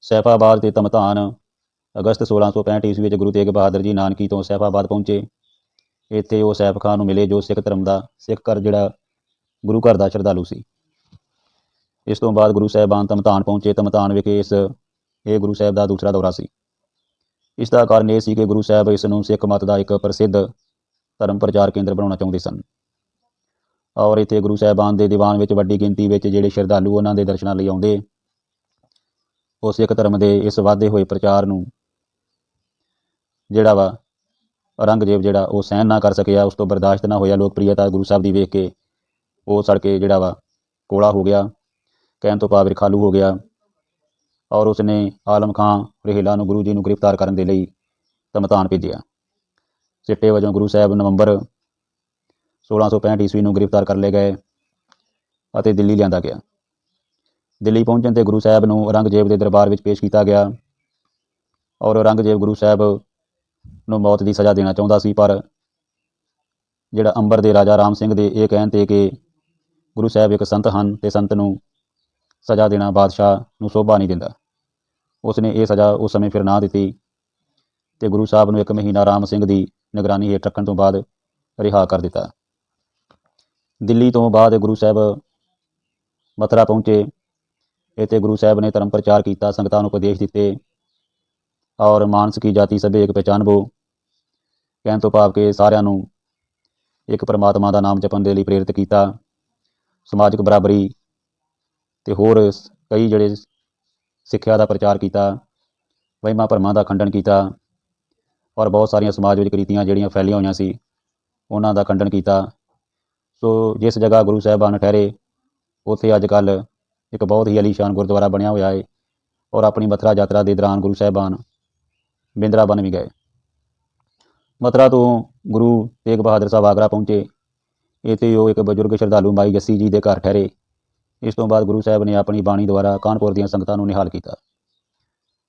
ਸੈਫਾਬਾਦ ਤੇ ਧਮਧਾਨ ਅਗਸਤ 1665 ਈਸਵੀ ਵਿੱਚ ਗੁਰੂ ਤੇਗ ਬਹਾਦਰ ਜੀ ਨਾਨਕੀ ਤੋਂ ਸੈਫਾਬਾਦ ਪਹੁੰਚੇ। ਇੱਥੇ ਉਹ ਸੈਫ ਖਾਨ ਨੂੰ ਮਿਲੇ ਜੋ ਸਿੱਖ ਧਰਮ ਦਾ ਸਿੱਖ ਘਰ ਜਿਹੜਾ ਗੁਰੂ ਘਰ ਦਾ ਸ਼ਰਧਾਲੂ ਸੀ। ਇਸ ਤੋਂ ਬਾਅਦ ਗੁਰੂ ਸਾਹਿਬਾਨ ਧਮਧਾਨ ਪਹੁੰਚੇ। ਧਮਧਾਨ ਵਿਖੇ ਇਹ ਗੁਰੂ ਸਾਹਿਬ ਦਾ ਦੂਸਰਾ ਦੌਰਾ ਸੀ। ਇਸ ਦਾ ਕਾਰਨ ਇਹ ਸੀ ਕਿ ਗੁਰੂ ਸਾਹਿਬ ਇਸ ਨੂੰ ਸਿੱਖ ਮਤ ਦਾ ਇੱਕ ਪ੍ਰਸਿੱਧ ਧਰਮ ਪ੍ਰਚਾਰ ਕੇਂਦਰ ਬਣਾਉਣਾ ਚਾਹੁੰਦੇ ਸਨ ਔਰ ਇੱਥੇ ਗੁਰੂ ਸਾਹਿਬਾਨ ਦੇ ਦੀਵਾਨ ਵਿੱਚ ਵੱਡੀ ਗਿਣਤੀ ਵਿੱਚ ਜਿਹੜੇ ਸ਼ਰਧਾਲੂ ਉਹਨਾਂ ਦੇ ਦਰਸ਼ਨਾਂ ਲਈ ਆਉਂਦੇ ਉਹ ਸਿੱਖ ਧਰਮ ਦੇ ਇਸ ਵਾਧੇ ਹੋਏ ਪ੍ਰਚਾਰ ਨੂੰ ਜਿਹੜਾ ਵਾ ਔਰੰਗਜ਼ੇਬ ਜਿਹੜਾ ਉਹ ਸਹਿਣ ਨਾ ਕਰ ਸਕਿਆ, ਉਸ ਤੋਂ ਬਰਦਾਸ਼ਤ ਨਾ ਹੋਇਆ ਲੋਕਪ੍ਰਿਯਤਾ ਗੁਰੂ ਸਾਹਿਬ ਦੀ ਵੇਖ ਕੇ ਉਹ ਸੜ ਕੇ ਜਿਹੜਾ ਵਾ ਕੋਲਾ ਹੋ ਗਿਆ, ਕਹਿਣ ਤੋਂ ਭਾਵ ਰਖਾਲੂ ਹੋ ਗਿਆ। ਔਰ ਉਸਨੇ ਆਲਮ ਖਾਂ ਰਹਿਲਾ ਨੂੰ ਗੁਰੂ ਜੀ ਨੂੰ ਗ੍ਰਿਫਤਾਰ ਕਰਨ ਦੇ ਲਈ ਧਮਤਾਨ ਭੇਜਿਆ। ਸਿੱਟੇ ਵਜੋਂ ਗੁਰੂ ਸਾਹਿਬ ਨਵੰਬਰ 1665 ਈਸਵੀ ਨੂੰ ਗ੍ਰਿਫਤਾਰ ਕਰ ਲਏ ਗਏ ਅਤੇ ਦਿੱਲੀ ਲਿਆਂਦਾ ਗਿਆ। ਦਿੱਲੀ ਪਹੁੰਚਣ 'ਤੇ ਗੁਰੂ ਸਾਹਿਬ ਨੂੰ ਔਰੰਗਜ਼ੇਬ ਦੇ ਦਰਬਾਰ ਵਿੱਚ ਪੇਸ਼ ਕੀਤਾ ਗਿਆ ਔਰ ਔਰੰਗਜ਼ੇਬ ਗੁਰੂ ਸਾਹਿਬ ਨੂੰ ਮੌਤ ਦੀ ਸਜ਼ਾ ਦੇਣਾ ਚਾਹੁੰਦਾ ਸੀ, ਪਰ ਜਿਹੜਾ ਅੰਬਰ ਦੇ ਰਾਜਾ ਰਾਮ ਸਿੰਘ ਦੇ ਇਹ ਕਹਿਣ 'ਤੇ ਕਿ ਗੁਰੂ ਸਾਹਿਬ ਇੱਕ ਸੰਤ ਹਨ ਅਤੇ ਸੰਤ ਨੂੰ ਸਜ਼ਾ ਦੇਣਾ ਬਾਦਸ਼ਾਹ ਨੂੰ ਸ਼ੋਭਾ ਨਹੀਂ ਦਿੰਦਾ, ਉਸਨੇ ਇਹ ਸਜ਼ਾ ਉਸ ਸਮੇਂ ਫਿਰ ਨਾ ਦਿੱਤੀ ਅਤੇ ਗੁਰੂ ਸਾਹਿਬ ਨੂੰ 1 ਮਹੀਨਾ ਰਾਮ ਸਿੰਘ ਦੀ ਨਿਗਰਾਨੀ ਹੇਠ ਰੱਖਣ ਤੋਂ ਬਾਅਦ ਰਿਹਾ ਕਰ ਦਿੱਤਾ। ਦਿੱਲੀ ਤੋਂ ਬਾਅਦ ਗੁਰੂ ਸਾਹਿਬ ਮਥੁਰਾ ਪਹੁੰਚੇ। ਇੱਥੇ ਗੁਰੂ ਸਾਹਿਬ ਨੇ ਧਰਮ ਪ੍ਰਚਾਰ ਕੀਤਾ, ਸੰਗਤਾਂ ਨੂੰ ਉਪਦੇਸ਼ ਦਿੱਤੇ ਔਰ ਮਾਨਸ ਕੀ ਜਾਤੀ ਸਭੇ ਇੱਕ ਪਹਿਚਾਨਬੋ, ਕਹਿਣ ਤੋਂ ਭਾਵ ਕਿ ਸਾਰਿਆਂ ਨੂੰ ਇੱਕ ਪਰਮਾਤਮਾ ਦਾ ਨਾਮ ਜਪਣ ਦੇ ਲਈ ਪ੍ਰੇਰਿਤ ਕੀਤਾ। ਸਮਾਜਿਕ ਬਰਾਬਰੀ ਅਤੇ ਹੋਰ ਕਈ ਜਿਹੜੇ ਸਿੱਖਿਆ ਦਾ ਪ੍ਰਚਾਰ ਕੀਤਾ, ਵਹਿਮਾਂ ਭਰਮਾਂ ਦਾ ਖੰਡਨ ਕੀਤਾ ਔਰ ਬਹੁਤ ਸਾਰੀਆਂ ਸਮਾਜ ਵਿੱਚ ਕੁਰੀਤੀਆਂ ਜਿਹੜੀਆਂ ਫੈਲੀਆਂ ਹੋਈਆਂ ਸੀ ਉਹਨਾਂ ਦਾ ਖੰਡਨ ਕੀਤਾ। ਸੋ ਜਿਸ ਜਗ੍ਹਾ ਗੁਰੂ ਸਾਹਿਬਾਨ ਠਹਿਰੇ ਉੱਥੇ ਅੱਜ ਕੱਲ੍ਹ ਇੱਕ ਬਹੁਤ ਹੀ ਆਲੀਸ਼ਾਨ ਗੁਰਦੁਆਰਾ ਬਣਿਆ ਹੋਇਆ ਹੈ ਔਰ ਆਪਣੀ ਮਥੁਰਾ ਯਾਤਰਾ ਦੇ ਦੌਰਾਨ ਗੁਰੂ ਸਾਹਿਬਾਨ ਬਿੰਦਰਾਬਨ ਵੀ ਗਏ। ਮਥੁਰਾ ਤੋਂ ਗੁਰੂ ਤੇਗ ਬਹਾਦਰ ਸਾਹਿਬ ਆਗਰਾ ਪਹੁੰਚੇ। ਇੱਥੇ ਉਹ ਇੱਕ ਬਜ਼ੁਰਗ ਸ਼ਰਧਾਲੂ ਮਾਈ ਜੱਸੀ ਜੀ ਦੇ ਘਰ ਠਹਿਰੇ। ਇਸ ਤੋਂ ਬਾਅਦ ਗੁਰੂ ਸਾਹਿਬ ਨੇ ਆਪਣੀ ਬਾਣੀ ਦੁਆਰਾ ਕਾਨਪੁਰ ਦੀਆਂ ਸੰਗਤਾਂ ਨੂੰ ਨਿਹਾਲ ਕੀਤਾ।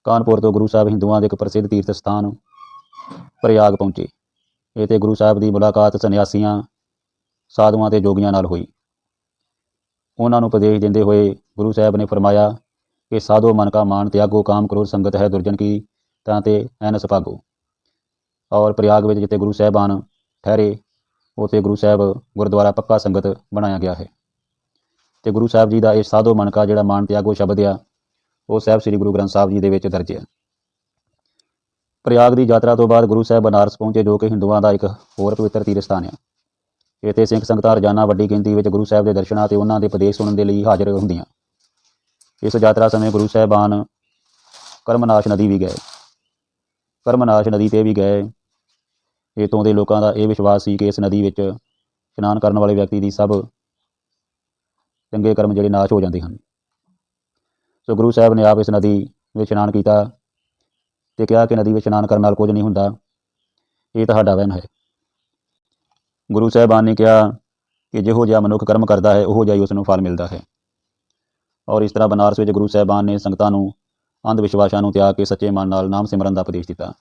ਕਾਨਪੁਰ ਤੋਂ ਗੁਰੂ ਸਾਹਿਬ ਹਿੰਦੂਆਂ ਦੇ ਇੱਕ ਪ੍ਰਸਿੱਧ ਤੀਰਥ ਸਥਾਨ ਪ੍ਰਯਾਗ ਪਹੁੰਚੇ। ਇੱਥੇ ਗੁਰੂ ਸਾਹਿਬ ਦੀ ਮੁਲਾਕਾਤ ਸੰਨਿਆਸੀਆਂ, ਸਾਧੂਆਂ ਅਤੇ ਜੋਗੀਆਂ ਨਾਲ ਹੋਈ। ਉਹਨਾਂ ਨੂੰ ਉਪਦੇਸ਼ ਦਿੰਦੇ ਹੋਏ ਗੁਰੂ ਸਾਹਿਬ ਨੇ ਫਰਮਾਇਆ ਕਿ ਸਾਧੋ ਮਨ ਕਾ ਮਾਨ ਤਿਆਗੋ, ਕਾਮ ਕ੍ਰੋਧ ਸੰਗਤ ਹੈ ਦੁਰਜਨ ਕੀ ਤਾਂ ਤੇ ਐਨਸ ਭਾਗੋ। ਔਰ ਪ੍ਰਯਾਗ ਵਿੱਚ ਜਿੱਥੇ ਗੁਰੂ ਸਾਹਿਬਾਨ ਠਹਿਰੇ ਉੱਥੇ ਗੁਰੂ ਸਾਹਿਬ ਗੁਰਦੁਆਰਾ ਪੱਕਾ ਸੰਗਤ ਬਣਾਇਆ ਗਿਆ ਹੈ ਅਤੇ ਗੁਰੂ ਸਾਹਿਬ ਜੀ ਦਾ ਇਹ ਸਾਧੋ ਮਨ ਕਾ ਜਿਹੜਾ ਮਾਨ ਤਿਆਗੋ ਸ਼ਬਦ ਆ ਉਹ ਸਾਹਿਬ ਸ੍ਰੀ ਗੁਰੂ ਗ੍ਰੰਥ ਸਾਹਿਬ ਜੀ ਦੇ ਵਿੱਚ ਦਰਜ ਹੈ। ਪ੍ਰਯਾਗ ਦੀ ਯਾਤਰਾ ਤੋਂ ਬਾਅਦ ਗੁਰੂ ਸਾਹਿਬ ਬਨਾਰਸ ਪਹੁੰਚੇ, ਜੋ ਕਿ ਹਿੰਦੂਆਂ ਦਾ ਇੱਕ ਹੋਰ ਪਵਿੱਤਰ ਤੀਰਥ ਸਥਾਨ ਹੈ। ਇੱਥੇ ਸਿੱਖ ਸੰਗਤਾਂ ਰੋਜ਼ਾਨਾ ਵੱਡੀ ਗਿਣਤੀ ਵਿੱਚ ਗੁਰੂ ਸਾਹਿਬ ਦੇ ਦਰਸ਼ਨਾਂ ਅਤੇ ਉਹਨਾਂ ਦੇ ਉਪਦੇਸ਼ ਸੁਣਨ ਦੇ ਲਈ ਹਾਜ਼ਰ ਹੁੰਦੀਆਂ। ਇਸ ਯਾਤਰਾ ਸਮੇਂ ਗੁਰੂ ਸਾਹਿਬਾਨ ਕਰਮਨਾਸ਼ ਨਦੀ ਵੀ ਗਏ। ਕਰਮਨਾਸ਼ ਨਦੀ 'ਤੇ ਵੀ ਗਏ। ਇੱਥੋਂ ਦੇ ਲੋਕਾਂ ਦਾ ਇਹ ਵਿਸ਼ਵਾਸ ਸੀ ਕਿ ਇਸ ਨਦੀ ਵਿੱਚ ਇਸ਼ਨਾਨ ਕਰਨ ਵਾਲੇ ਵਿਅਕਤੀ ਦੀ ਸਭ ਚੰਗੇ ਕਰਮ ਜਿਹੜੇ ਨਾਸ਼ ਹੋ ਜਾਂਦੇ ਹਨ। ਸੋ ਗੁਰੂ ਸਾਹਿਬ ਨੇ ਆਪ ਇਸ ਨਦੀ ਵਿੱਚ ਇਸ਼ਨਾਨ ਕੀਤਾ ਅਤੇ ਕਿਹਾ ਕਿ ਨਦੀ ਵਿੱਚ ਇਸ਼ਨਾਨ ਕਰਨ ਨਾਲ ਕੁਝ ਨਹੀਂ ਹੁੰਦਾ, ਇਹ ਤੁਹਾਡਾ ਵਹਿਮ ਹੈ। ਗੁਰੂ ਸਾਹਿਬਾਨ ਨੇ ਕਿਹਾ ਕਿ ਜਿਹੋ ਜਿਹਾ ਮਨੁੱਖ ਕਰਮ ਕਰਦਾ ਹੈ ਉਹੋ ਜਿਹਾ ਹੀ ਉਸ ਨੂੰ ਫਲ ਮਿਲਦਾ ਹੈ। ਔਰ ਇਸ ਤਰ੍ਹਾਂ ਬਨਾਰਸ ਵਿੱਚ ਗੁਰੂ ਸਾਹਿਬਾਨ ਨੇ ਸੰਗਤਾਂ ਨੂੰ ਅੰਧ ਵਿਸ਼ਵਾਸਾਂ ਨੂੰ ਤਿਆਗ ਕੇ ਸੱਚੇ ਮਨ ਨਾਲ ਨਾਮ ਸਿਮਰਨ ਦਾ ਉਪਦੇਸ਼ ਦਿੱਤਾ।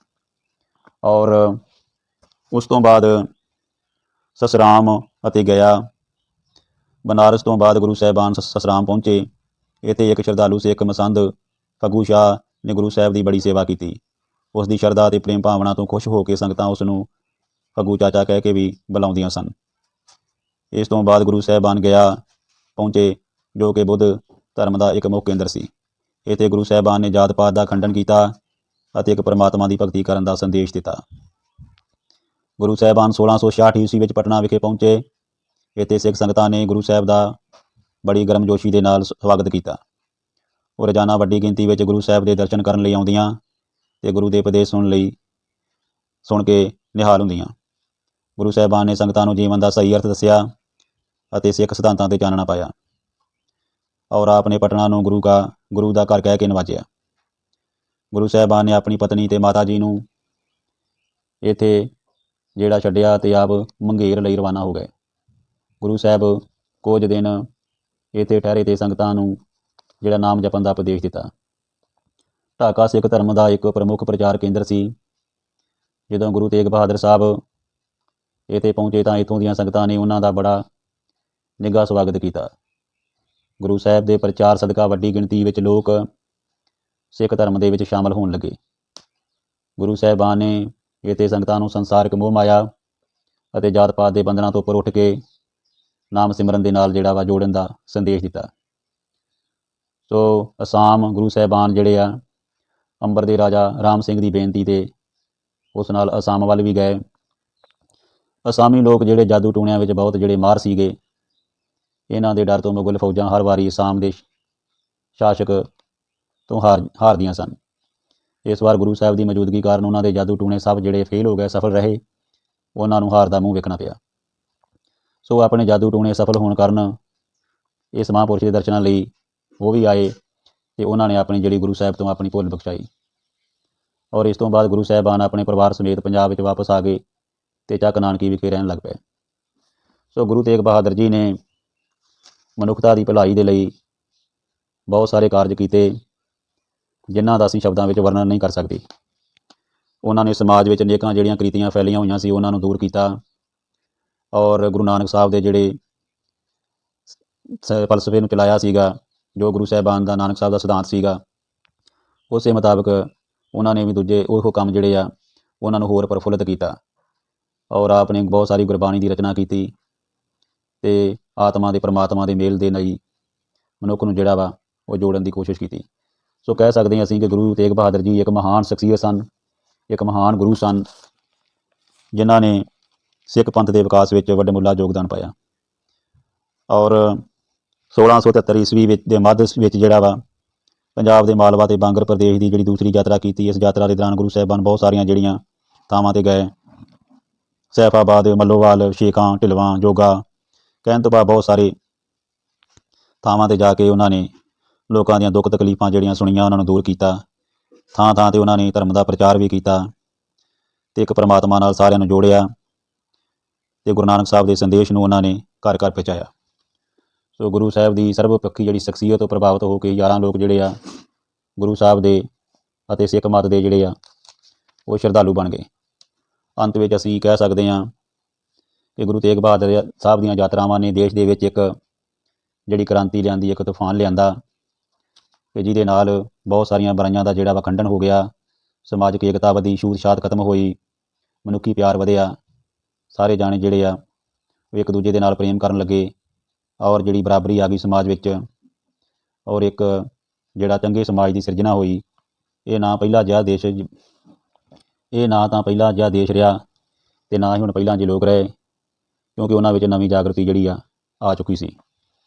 ਔਰ ਉਸ ਤੋਂ ਬਾਅਦ ਸਸਰਾਮ ਅਤੇ ਗਿਆ। ਬਨਾਰਸ ਤੋਂ ਬਾਅਦ ਗੁਰੂ ਸਾਹਿਬਾਨ ਸਸਰਾਮ ਪਹੁੰਚੇ। ਇੱਥੇ ਇੱਕ ਸ਼ਰਧਾਲੂ ਸਿੱਖ ਮਸੰਦ ਫੱਗੂ ਸ਼ਾਹ ਨੇ ਗੁਰੂ ਸਾਹਿਬ ਦੀ ਬੜੀ ਸੇਵਾ ਕੀਤੀ। ਉਸ ਦੀ ਸ਼ਰਧਾ ਅਤੇ ਪ੍ਰੇਮ ਭਾਵਨਾ ਤੋਂ ਖੁਸ਼ ਹੋ ਕੇ ਸੰਗਤਾਂ ਉਸ ਨੂੰ ਫੱਗੂ ਚਾਚਾ ਕਹਿ ਕੇ ਵੀ ਬੁਲਾਉਂਦੀਆਂ ਸਨ। ਇਸ ਤੋਂ ਬਾਅਦ ਗੁਰੂ ਸਾਹਿਬਾਨ ਗਿਆ ਪਹੁੰਚੇ, ਜੋ ਕਿ ਬੁੱਧ ਧਰਮ ਦਾ ਇੱਕ ਮੁੱਖ ਕੇਂਦਰ ਸੀ। ਇੱਥੇ ਗੁਰੂ ਸਾਹਿਬਾਨ ਨੇ ਜਾਤ ਪਾਤ ਦਾ ਖੰਡਨ ਕੀਤਾ ਅਤੇ ਇੱਕ ਪਰਮਾਤਮਾ ਦੀ ਭਗਤੀ ਕਰਨ ਦਾ ਸੰਦੇਸ਼ ਦਿੱਤਾ। ਗੁਰੂ ਸਾਹਿਬਾਨ 1666 ਈਸਵੀ ਵਿੱਚ ਪਟਨਾ ਵਿਖੇ ਪਹੁੰਚੇ। ਇੱਥੇ ਸਿੱਖ ਸੰਗਤਾਂ ਨੇ ਗੁਰੂ ਸਾਹਿਬ ਦਾ ਬੜੀ ਗਰਮਜੋਸ਼ੀ ਦੇ ਨਾਲ ਸਵਾਗਤ ਕੀਤਾ। ਉਹ ਰੋਜ਼ਾਨਾ ਵੱਡੀ ਗਿਣਤੀ ਵਿੱਚ ਗੁਰੂ ਸਾਹਿਬ ਦੇ ਦਰਸ਼ਨ ਕਰਨ ਲਈ ਆਉਂਦੀਆਂ ਅਤੇ ਗੁਰੂ ਦੇ ਉਪਦੇਸ਼ ਸੁਣ ਕੇ ਨਿਹਾਲ ਹੁੰਦੀਆਂ। ਗੁਰੂ ਸਾਹਿਬਾਨ ਨੇ ਸੰਗਤਾਂ ਨੂੰ ਜੀਵਨ ਦਾ ਸਹੀ ਅਰਥ ਦੱਸਿਆ ਅਤੇ ਸਿੱਖ ਸਿਧਾਂਤਾਂ 'ਤੇ ਚਾਨਣਾ ਪਾਇਆ ਔਰ ਆਪ ਨੇ ਪਟਨਾ ਨੂੰ ਗੁਰੂ ਦਾ ਘਰ ਕਹਿ ਕੇ ਨਵਾਜਿਆ। ਗੁਰੂ ਸਾਹਿਬਾਨ ਨੇ ਆਪਣੀ ਪਤਨੀ ਅਤੇ ਮਾਤਾ ਜੀ ਨੂੰ ਇੱਥੇ ਜਿਹੜਾ ਛੱਡਿਆ ਅਤੇ ਆਪ ਮੰਗੇਰ ਲਈ ਰਵਾਨਾ ਹੋ ਗਏ। ਗੁਰੂ ਸਾਹਿਬ ਕੁਝ ਦਿਨ ਇੱਥੇ ਠਹਿਰੇ ਅਤੇ ਸੰਗਤਾਂ ਨੂੰ ਜਿਹੜਾ ਨਾਮ ਜਪਣ ਦਾ ਉਪਦੇਸ਼ ਦਿੱਤਾ। ਢਾਕਾ ਸਿੱਖ ਧਰਮ ਦਾ ਇੱਕ ਪ੍ਰਮੁੱਖ ਪ੍ਰਚਾਰ ਕੇਂਦਰ ਸੀ। ਜਦੋਂ ਗੁਰੂ ਤੇਗ ਬਹਾਦਰ ਸਾਹਿਬ ਇੱਥੇ ਪਹੁੰਚੇ ਤਾਂ ਇੱਥੋਂ ਦੀਆਂ ਸੰਗਤਾਂ ਨੇ ਉਹਨਾਂ ਦਾ ਬੜਾ ਨਿੱਘਾ ਸਵਾਗਤ ਕੀਤਾ। ਗੁਰੂ ਸਾਹਿਬ ਦੇ ਪ੍ਰਚਾਰ ਸਦਕਾ ਵੱਡੀ ਗਿਣਤੀ ਵਿੱਚ ਲੋਕ ਸਿੱਖ ਧਰਮ ਦੇ ਵਿੱਚ ਸ਼ਾਮਲ ਹੋਣ ਲੱਗੇ। ਗੁਰੂ ਸਾਹਿਬਾਨ ਨੇ ਇੱਥੇ ਸੰਗਤਾਂ ਨੂੰ ਸੰਸਾਰਿਕ ਮੋਹ ਮਾਇਆ ਅਤੇ ਜਾਤ ਪਾਤ ਦੇ ਬੰਧਨਾਂ ਤੋਂ ਉੱਪਰ ਉੱਠ ਕੇ ਨਾਮ ਸਿਮਰਨ ਦੇ ਨਾਲ ਜਿਹੜਾ ਵਾ ਜੋੜਨ ਦਾ ਸੰਦੇਸ਼ ਦਿੱਤਾ। ਸੋ ਅਸਾਮ ਗੁਰੂ ਸਾਹਿਬਾਨ ਜਿਹੜੇ ਆ ਅੰਬਰ ਦੇ ਰਾਜਾ ਰਾਮ ਸਿੰਘ ਦੀ ਬੇਨਤੀ 'ਤੇ ਉਸ ਨਾਲ ਅਸਾਮ ਵੱਲ ਵੀ ਗਏ। ਅਸਾਮੀ ਲੋਕ ਜਿਹੜੇ ਜਾਦੂ ਟੂਣਿਆਂ ਵਿੱਚ ਬਹੁਤ ਜਿਹੜੇ ਮਾਹਰ ਸੀਗੇ, ਇਹਨਾਂ ਦੇ ਡਰ ਤੋਂ ਮੁਗਲ ਫੌਜਾਂ ਹਰ ਵਾਰੀ ਅਸਾਮ ਦੇ ਸ਼ਾਸਕ ਤੋਂ ਹਾਰਦੀਆਂ ਸਨ। ਇਸ ਵਾਰ ਗੁਰੂ ਸਾਹਿਬ ਦੀ ਮੌਜੂਦਗੀ ਕਾਰਨ ਉਹਨਾਂ ਦੇ ਜਾਦੂ ਟੂਣੇ ਸਭ ਜਿਹੜੇ ਫੇਲ ਹੋ ਗਏ, ਸਫਲ ਰਹੇ, ਉਹਨਾਂ ਨੂੰ ਹਾਰ ਦਾ ਮੂੰਹ ਵੇਖਣਾ ਪਿਆ। ਸੋ ਆਪਣੇ ਜਾਦੂ ਟੂਣੇ ਸਫਲ ਹੋਣ ਕਾਰਨ ਇਸ ਮਹਾਂਪੁਰਸ਼ ਦੇ ਦਰਸ਼ਨਾਂ ਲਈ ਉਹ ਵੀ ਆਏ ਅਤੇ ਉਹਨਾਂ ਨੇ ਆਪਣੀ ਜਿਹੜੀ ਗੁਰੂ ਸਾਹਿਬ ਤੋਂ ਆਪਣੀ ਭੁੱਲ ਬਖਸ਼ਾਈ। ਔਰ ਇਸ ਤੋਂ ਬਾਅਦ ਗੁਰੂ ਸਾਹਿਬਾਨ ਆਪਣੇ ਪਰਿਵਾਰ ਸਮੇਤ ਪੰਜਾਬ ਵਿੱਚ ਵਾਪਸ ਆ ਗਏ ਅਤੇ ਚੱਕ ਨਾਨਕੀ ਵਿਖੇ ਰਹਿਣ ਲੱਗ ਪਏ। ਸੋ ਗੁਰੂ ਤੇਗ ਬਹਾਦਰ ਜੀ ਨੇ ਮਨੁੱਖਤਾ ਦੀ ਭਲਾਈ ਦੇ ਲਈ ਬਹੁਤ ਸਾਰੇ ਕਾਰਜ ਕੀਤੇ, ਜਿਨ੍ਹਾਂ ਦਾ ਅਸੀਂ ਸ਼ਬਦਾਂ ਵਿੱਚ ਵਰਣਨ ਨਹੀਂ ਕਰ ਸਕਦੇ। ਉਹਨਾਂ ਨੇ ਸਮਾਜ ਵਿੱਚ ਅਨੇਕਾਂ ਜਿਹੜੀਆਂ ਕ੍ਰੀਤੀਆਂ ਫੈਲੀਆਂ ਹੋਈਆਂ ਸੀ, ਉਹਨਾਂ ਨੂੰ ਦੂਰ ਕੀਤਾ। ਔਰ ਗੁਰੂ ਨਾਨਕ ਸਾਹਿਬ ਦੇ ਜਿਹੜੇ ਫਲਸਫੇ ਨੂੰ ਚਲਾਇਆ ਸੀਗਾ, ਜੋ ਗੁਰੂ ਸਾਹਿਬਾਨ ਦਾ ਨਾਨਕ ਸਾਹਿਬ ਦਾ ਸਿਧਾਂਤ ਸੀਗਾ, ਉਸੇ ਮੁਤਾਬਕ ਉਹਨਾਂ ਨੇ ਵੀ ਦੂਜੇ ਉਹ ਕੰਮ ਜਿਹੜੇ ਆ ਉਹਨਾਂ ਨੂੰ ਹੋਰ ਪ੍ਰਫੁੱਲਿਤ ਕੀਤਾ। ਔਰ ਆਪ ਨੇ ਬਹੁਤ ਸਾਰੀ ਗੁਰਬਾਣੀ ਦੀ ਰਚਨਾ ਕੀਤੀ ਅਤੇ ਆਤਮਾ ਦੇ ਪਰਮਾਤਮਾ ਦੇ ਮੇਲ ਦੇ ਲਈ ਮਨੁੱਖ ਨੂੰ ਜਿਹੜਾ ਵਾ ਉਹ ਜੋੜਨ ਦੀ ਕੋਸ਼ਿਸ਼ ਕੀਤੀ। ਸੋ ਕਹਿ ਸਕਦੇ ਹਾਂ ਅਸੀਂ ਕਿ ਗੁਰੂ ਤੇਗ ਬਹਾਦਰ ਜੀ ਇੱਕ ਮਹਾਨ ਸ਼ਖਸੀਅਤ ਸਨ, ਇੱਕ ਮਹਾਨ ਗੁਰੂ ਸਨ, ਜਿਨ੍ਹਾਂ ਨੇ ਸਿੱਖ ਪੰਥ ਦੇ ਵਿਕਾਸ ਵਿੱਚ ਵੱਡਮੁੱਲਾ ਯੋਗਦਾਨ ਪਾਇਆ। ਔਰ 1673 ਈਸਵੀ ਦੇ ਮੱਧ ਵਿੱਚ ਜਿਹੜਾ ਵਾ ਪੰਜਾਬ ਦੇ ਮਾਲਵਾ ਅਤੇ ਬਾਂਗਰ ਪ੍ਰਦੇਸ਼ ਦੀ ਜਿਹੜੀ ਦੂਸਰੀ ਯਾਤਰਾ ਕੀਤੀ। ਇਸ ਯਾਤਰਾ ਦੇ ਦੌਰਾਨ ਗੁਰੂ ਸਾਹਿਬਾਨ ਬਹੁਤ ਸਾਰੀਆਂ ਜਿਹੜੀਆਂ ਥਾਵਾਂ 'ਤੇ ਗਏ, ਸੈਫਾਬਾਦ, ਮੱਲੋਵਾਲ, ਸ਼ੇਖਾਂ, ਢਿਲਵਾਂ, ਜੋਗਾ, ਕਹਿਣ ਤੋਂ ਬਾਅਦ ਬਹੁਤ ਸਾਰੇ ਥਾਵਾਂ 'ਤੇ ਜਾ ਕੇ ਉਹਨਾਂ ਨੇ ਲੋਕਾਂ ਦੀਆਂ ਦੁੱਖ ਤਕਲੀਫਾਂ ਜਿਹੜੀਆਂ ਸੁਣੀਆਂ, ਉਹਨਾਂ ਨੂੰ ਦੂਰ ਕੀਤਾ। ਥਾਂ ਥਾਂ 'ਤੇ ਉਹਨਾਂ ਨੇ ਧਰਮ ਦਾ ਪ੍ਰਚਾਰ ਵੀ ਕੀਤਾ ਅਤੇ ਇੱਕ ਪਰਮਾਤਮਾ ਨਾਲ ਸਾਰਿਆਂ ਨੂੰ ਜੋੜਿਆ ਅਤੇ ਗੁਰੂ ਨਾਨਕ ਸਾਹਿਬ ਦੇ ਸੰਦੇਸ਼ ਨੂੰ ਉਹਨਾਂ ਨੇ ਘਰ ਘਰ ਪਹੁੰਚਾਇਆ। ਸੋ ਗੁਰੂ ਸਾਹਿਬ ਦੀ ਸਰਬਪੱਖੀ ਜਿਹੜੀ ਸ਼ਖਸੀਅਤ ਤੋਂ ਪ੍ਰਭਾਵਿਤ ਹੋ ਕੇ 11 ਲੋਕ ਜਿਹੜੇ ਆ ਗੁਰੂ ਸਾਹਿਬ ਦੇ ਅਤੇ ਸਿੱਖ ਮਤ ਦੇ ਜਿਹੜੇ ਆ ਉਹ ਸ਼ਰਧਾਲੂ ਬਣ ਗਏ। ਅੰਤ ਵਿੱਚ ਅਸੀਂ ਕਹਿ ਸਕਦੇ ਹਾਂ ਕਿ ਗੁਰੂ ਤੇਗ ਬਹਾਦਰ ਸਾਹਿਬ ਦੀਆਂ ਯਾਤਰਾਵਾਂ ਨੇ ਦੇਸ਼ ਦੇ ਵਿੱਚ ਇੱਕ ਜਿਹੜੀ ਕ੍ਰਾਂਤੀ ਲਿਆਂਦੀ, ਇੱਕ ਤੂਫਾਨ ਲਿਆਂਦਾ ਕਿ ਜਿਹਦੇ ਨਾਲ ਬਹੁਤ ਸਾਰੀਆਂ ਬੁਰਾਈਆਂ ਦਾ ਜਿਹੜਾ ਵਾ ਖੰਡਨ ਹੋ ਗਿਆ, ਸਮਾਜਿਕ ਏਕਤਾ ਵਧੀ, ਛੂਤ ਛਾਤ ਖਤਮ ਹੋਈ, ਮਨੁੱਖੀ ਪਿਆਰ ਵਧਿਆ, ਸਾਰੇ ਜਾਣੇ ਜਿਹੜੇ ਆ ਉਹ ਇੱਕ ਦੂਜੇ ਦੇ ਨਾਲ ਪ੍ਰੇਮ ਕਰਨ ਲੱਗੇ ਔਰ ਜਿਹੜੀ ਬਰਾਬਰੀ ਆ ਗਈ ਸਮਾਜ ਵਿੱਚ ਔਰ ਇੱਕ ਜਿਹੜਾ ਚੰਗੇ ਸਮਾਜ ਦੀ ਸਿਰਜਣਾ ਹੋਈ। ਇਹ ਨਾ ਪਹਿਲਾਂ ਤਾਂ ਪਹਿਲਾਂ ਜਿਹਾ ਦੇਸ਼ ਰਿਹਾ ਅਤੇ ਨਾ ਹੀ ਹੁਣ ਪਹਿਲਾਂ ਜਿਹੇ ਲੋਕ ਰਹੇ, ਕਿਉਂਕਿ ਉਹਨਾਂ ਵਿੱਚ ਨਵੀਂ ਜਾਗਰਤੀ ਜਿਹੜੀ ਆ ਚੁੱਕੀ ਸੀ।